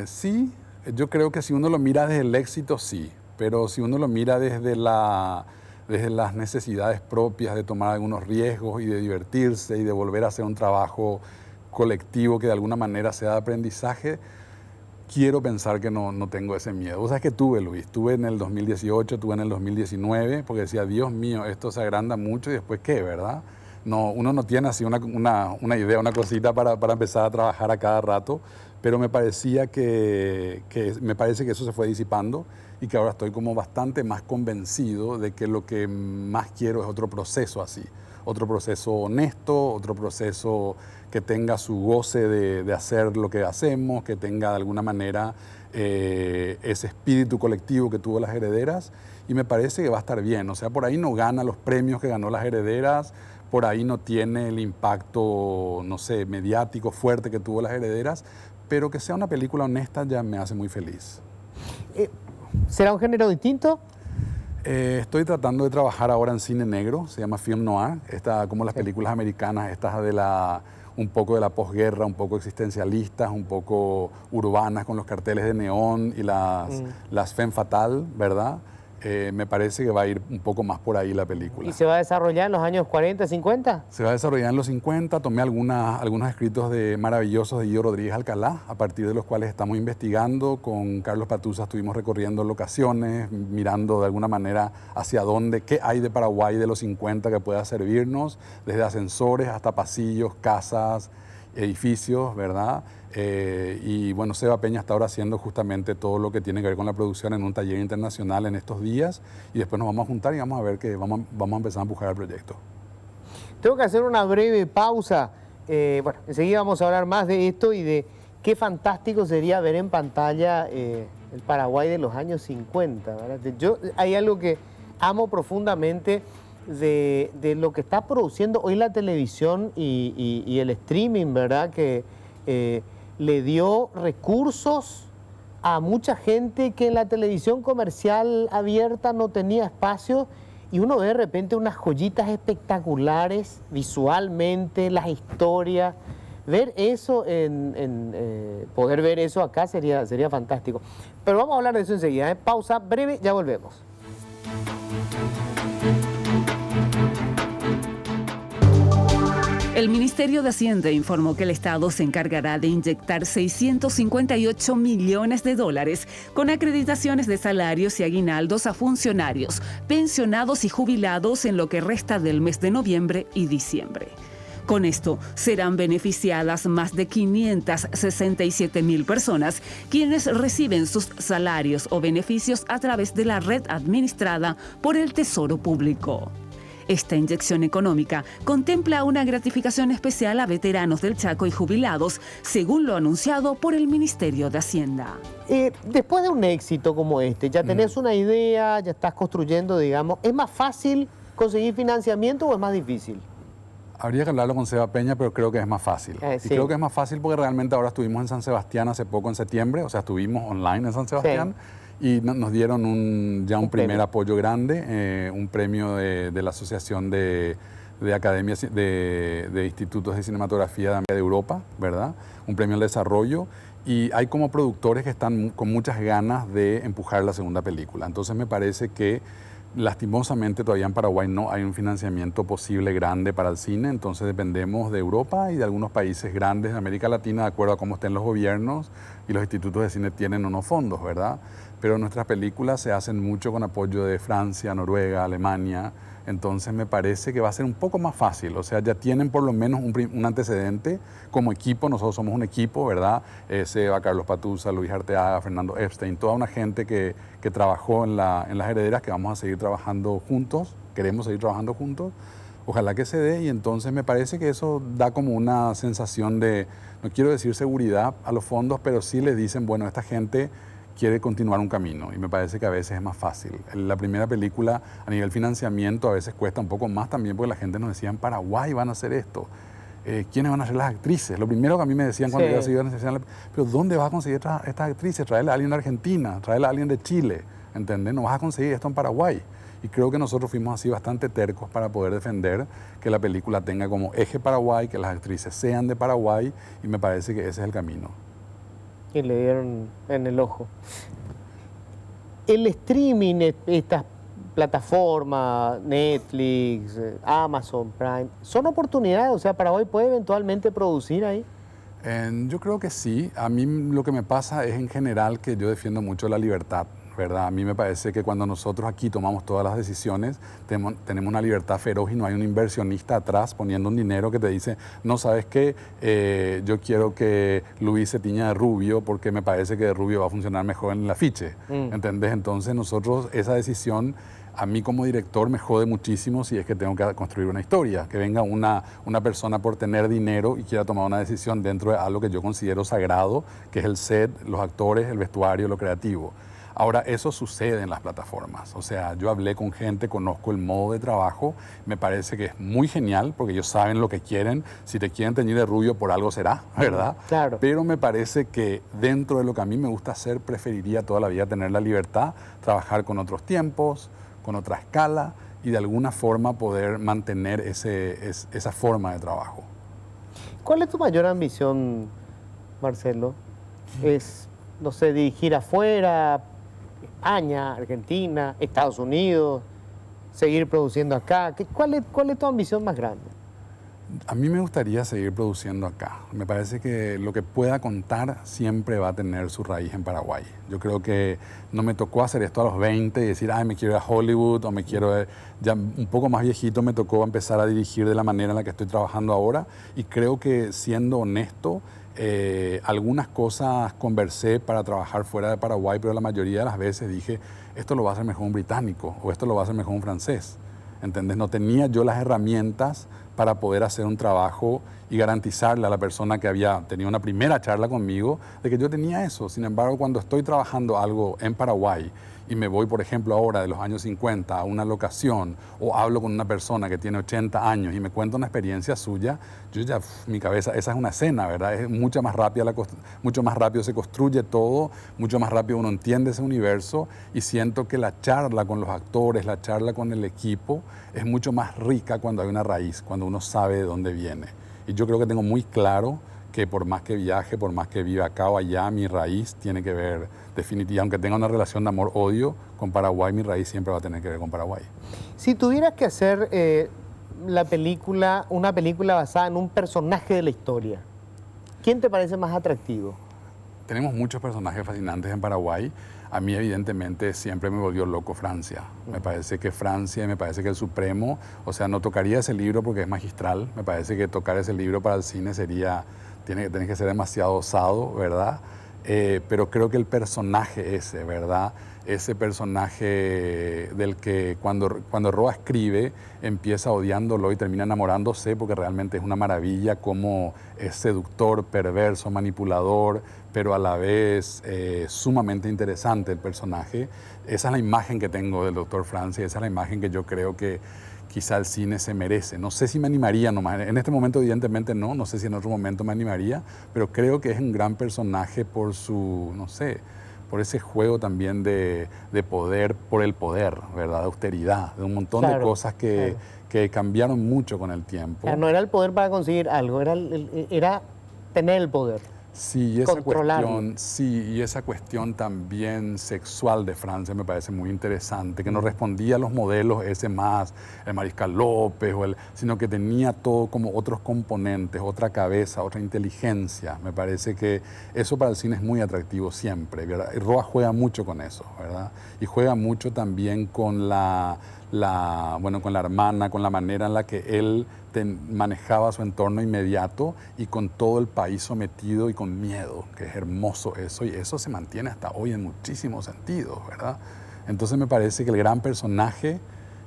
Sí, yo creo que si uno lo mira desde el éxito, sí, pero si uno lo mira desde las necesidades propias de tomar algunos riesgos y de divertirse y de volver a hacer un trabajo colectivo que de alguna manera sea de aprendizaje, quiero pensar que no tengo ese miedo. Vos sabés que tuve, Luis, tuve en el 2018, tuve en el 2019, porque decía, Dios mío, esto se agranda mucho y después ¿qué, verdad? No, uno no tiene así una idea, una cosita para empezar a trabajar a cada rato, pero me parecía me parece que eso se fue disipando y que ahora estoy como bastante más convencido de que lo que más quiero es otro proceso así, otro proceso honesto, otro proceso que tenga su goce de hacer lo que hacemos, que tenga de alguna manera ese espíritu colectivo que tuvo Las Herederas, y me parece que va a estar bien. O sea, por ahí no gana los premios que ganó Las Herederas, por ahí no tiene el impacto, no sé, mediático fuerte que tuvo Las Herederas, pero que sea una película honesta ya me hace muy feliz. ¿Será un género distinto? Estoy tratando de trabajar ahora en cine negro, se llama film noir, como las películas americanas, estas un poco de la posguerra, un poco existencialistas, un poco urbanas con los carteles de neón y las femme fatale, ¿verdad? Me parece que va a ir un poco más por ahí la película. ¿Y se va a desarrollar en los años 40, 50? Se va a desarrollar en los 50. Tomé algunos escritos maravillosos de Guido Rodríguez Alcalá, a partir de los cuales estamos investigando. Con Carlos Patuza estuvimos recorriendo locaciones, mirando de alguna manera hacia dónde, qué hay de Paraguay de los 50 que pueda servirnos, desde ascensores hasta pasillos, casas, edificios, ¿verdad? Y bueno, Seba Peña está ahora haciendo justamente todo lo que tiene que ver con la producción en un taller internacional en estos días, y después nos vamos a juntar y vamos a ver que vamos a empezar a empujar el proyecto. Tengo que hacer una breve pausa. Bueno, enseguida vamos a hablar más de esto y de qué fantástico sería ver en pantalla el Paraguay de los años 50, ¿verdad? Hay algo que amo profundamente de lo que está produciendo hoy la televisión y el streaming, ¿verdad? Que le dio recursos a mucha gente que en la televisión comercial abierta no tenía espacio, y uno ve de repente unas joyitas espectaculares visualmente, las historias, ver eso, poder ver eso acá sería fantástico. Pero vamos a hablar de eso enseguida, ¿eh? Pausa breve, ya volvemos. El Ministerio de Hacienda informó que el Estado se encargará de inyectar $658 millones con acreditaciones de salarios y aguinaldos a funcionarios, pensionados y jubilados en lo que resta del mes de noviembre y diciembre. Con esto serán beneficiadas más de 567.000 personas, quienes reciben sus salarios o beneficios a través de la red administrada por el Tesoro Público. Esta inyección económica contempla una gratificación especial a veteranos del Chaco y jubilados, según lo anunciado por el Ministerio de Hacienda. Después de un éxito como este, ya tenés una idea, ya estás construyendo, digamos, ¿es más fácil conseguir financiamiento o es más difícil? Habría que hablarlo con Seba Peña, pero creo que es más fácil. Sí. Y creo que es más fácil porque realmente ahora estuvimos en San Sebastián hace poco, en septiembre, o sea, estuvimos online en San Sebastián. Sí. Y nos dieron un primer apoyo grande, un premio de la Asociación de Academias de Institutos de Cinematografía de Europa, ¿verdad? Un premio al desarrollo. Y hay como productores que están con muchas ganas de empujar la segunda película. Entonces me parece que lastimosamente todavía en Paraguay no hay un financiamiento posible grande para el cine, entonces dependemos de Europa y de algunos países grandes de América Latina, de acuerdo a cómo estén los gobiernos y los institutos de cine tienen unos fondos, ¿verdad? Pero nuestras películas se hacen mucho con apoyo de Francia, Noruega, Alemania, entonces me parece que va a ser un poco más fácil, o sea, ya tienen por lo menos un antecedente como equipo, nosotros somos un equipo, ¿verdad? Seba, Carlos Patusa, Luis Arteaga, Fernando Epstein, toda una gente que trabajó en las herederas, que vamos a seguir trabajando juntos, queremos seguir trabajando juntos, ojalá que se dé, y entonces me parece que eso da como una sensación de, no quiero decir seguridad a los fondos, pero sí le dicen, bueno, esta gente quiere continuar un camino y me parece que a veces es más fácil. La primera película a nivel financiamiento a veces cuesta un poco más también porque la gente nos decía en Paraguay van a hacer esto. ¿Quiénes van a ser las actrices? Lo primero que a mí me decían cuando yo iba a decían, pero ¿dónde vas a conseguir estas actrices? Traerle a alguien de Argentina, traerle a alguien de Chile, ¿entendés? No vas a conseguir esto en Paraguay. Y creo que nosotros fuimos así bastante tercos para poder defender que la película tenga como eje Paraguay, que las actrices sean de Paraguay y me parece que ese es el camino. Y le dieron en el ojo. El streaming, estas plataformas, Netflix, Amazon Prime, ¿son oportunidades? O sea, ¿Paraguay puede eventualmente producir ahí? Yo creo que sí. A mí lo que me pasa es en general que yo defiendo mucho la libertad, ¿verdad? A mí me parece que cuando nosotros aquí tomamos todas las decisiones, tenemos una libertad feroz y no hay un inversionista atrás poniendo un dinero que te dice, no, ¿sabes qué? Yo quiero que Luis se tiña de rubio porque me parece que de rubio va a funcionar mejor en el afiche, ¿entendés? Entonces nosotros esa decisión, a mí como director me jode muchísimo si es que tengo que construir una historia, que venga una persona por tener dinero y quiera tomar una decisión dentro de algo que yo considero sagrado, que es el set, los actores, el vestuario, lo creativo. Ahora, eso sucede en las plataformas. O sea, yo hablé con gente, conozco el modo de trabajo, me parece que es muy genial porque ellos saben lo que quieren. Si te quieren teñir de rubio, por algo será, ¿verdad? Claro. Pero me parece que dentro de lo que a mí me gusta hacer, preferiría toda la vida tener la libertad, trabajar con otros tiempos, con otra escala y de alguna forma poder mantener esa forma de trabajo. ¿Cuál es tu mayor ambición, Marcelo? ¿Es, no sé, dirigir afuera, España, Argentina, Estados Unidos, seguir produciendo acá? ¿Cuál es tu ambición más grande? A mí me gustaría seguir produciendo acá. Me parece que lo que pueda contar siempre va a tener su raíz en Paraguay. Yo creo que no me tocó hacer esto a los 20 y decir, ay, me quiero ir a Hollywood o me quiero... Ya un poco más viejito me tocó empezar a dirigir de la manera en la que estoy trabajando ahora y creo que, siendo honesto, algunas cosas conversé para trabajar fuera de Paraguay, pero la mayoría de las veces dije, esto lo va a hacer mejor un británico o esto lo va a hacer mejor un francés. ¿Entendés? No tenía yo las herramientas para poder hacer un trabajo y garantizarle a la persona que había tenido una primera charla conmigo de que yo tenía eso. Sin embargo, cuando estoy trabajando algo en Paraguay y me voy, por ejemplo, ahora de los años 50 a una locación o hablo con una persona que tiene 80 años y me cuenta una experiencia suya, yo ya, mi cabeza, esa es una escena, ¿verdad? Es mucho más rápido se construye todo, mucho más rápido uno entiende ese universo y siento que la charla con los actores, la charla con el equipo es mucho más rica cuando hay una raíz, cuando uno sabe de dónde viene. Y yo creo que tengo muy claro que por más que viaje, por más que viva acá o allá, mi raíz tiene que ver definitivamente, aunque tenga una relación de amor-odio con Paraguay, mi raíz siempre va a tener que ver con Paraguay. Si tuvieras que hacer una película basada en un personaje de la historia, ¿quién te parece más atractivo? Tenemos muchos personajes fascinantes en Paraguay. A mí, evidentemente, siempre me volvió loco Francia. Me parece que Francia y me parece que el Supremo, o sea, no tocaría ese libro porque es magistral. Me parece que tocar ese libro para el cine tiene que ser demasiado osado, ¿verdad? Pero creo que el personaje ese, ¿verdad? Ese personaje del que cuando Roa escribe empieza odiándolo y termina enamorándose porque realmente es una maravilla como es seductor, perverso, manipulador, pero a la vez sumamente interesante el personaje. Esa es la imagen que tengo del Dr. Francia, esa es la imagen que yo creo que quizá el cine se merece. No sé si me animaría nomás, en este momento evidentemente no sé si en otro momento me animaría, pero creo que es un gran personaje por su, no sé, por ese juego también de poder por el poder, ¿verdad? De austeridad, de un montón de cosas que cambiaron mucho con el tiempo. No era el poder para conseguir algo, era tener el poder. Sí, y esa cuestión también sexual de Francia me parece muy interesante, que no respondía a los modelos el Mariscal López, sino que tenía todo como otros componentes, otra cabeza, otra inteligencia. Me parece que eso para el cine es muy atractivo siempre, ¿verdad? Y Roa juega mucho con eso, ¿verdad? Y juega mucho también con la hermana, con la manera en la que él manejaba su entorno inmediato y con todo el país sometido y con miedo, que es hermoso eso, y eso se mantiene hasta hoy en muchísimos sentidos, ¿verdad? Entonces me parece que el gran personaje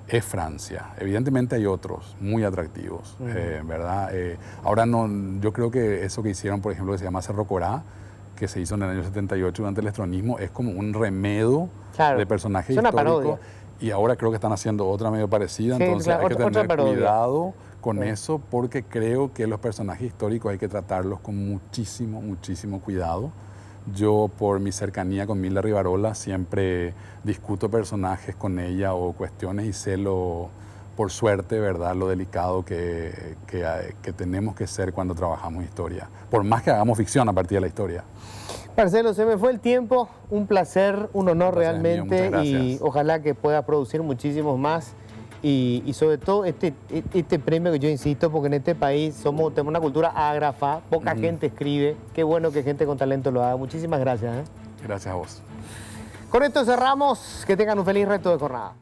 es Francia. Evidentemente hay otros muy atractivos, ¿verdad? Ahora yo creo que eso que hicieron, por ejemplo, que se llama Cerro Corá, que se hizo en el año 78 durante el estronismo, es como un remedo de personaje histórico. Parodia. Y ahora creo que están haciendo otra medio parecida, entonces hay que tener cuidado con eso, porque creo que los personajes históricos hay que tratarlos con muchísimo cuidado. Yo, por mi cercanía con Milda Rivarola, siempre discuto personajes con ella o cuestiones y sé por suerte, ¿verdad?, lo delicado que tenemos que ser cuando trabajamos historia, por más que hagamos ficción a partir de la historia. Marcelo, se me fue el tiempo, un placer, un honor realmente, y ojalá que pueda producir muchísimos más y sobre todo este premio que yo insisto, porque en este país tenemos una cultura ágrafa, poca gente escribe, qué bueno que gente con talento lo haga. Muchísimas gracias. Gracias a vos. Con esto cerramos, que tengan un feliz resto de jornada.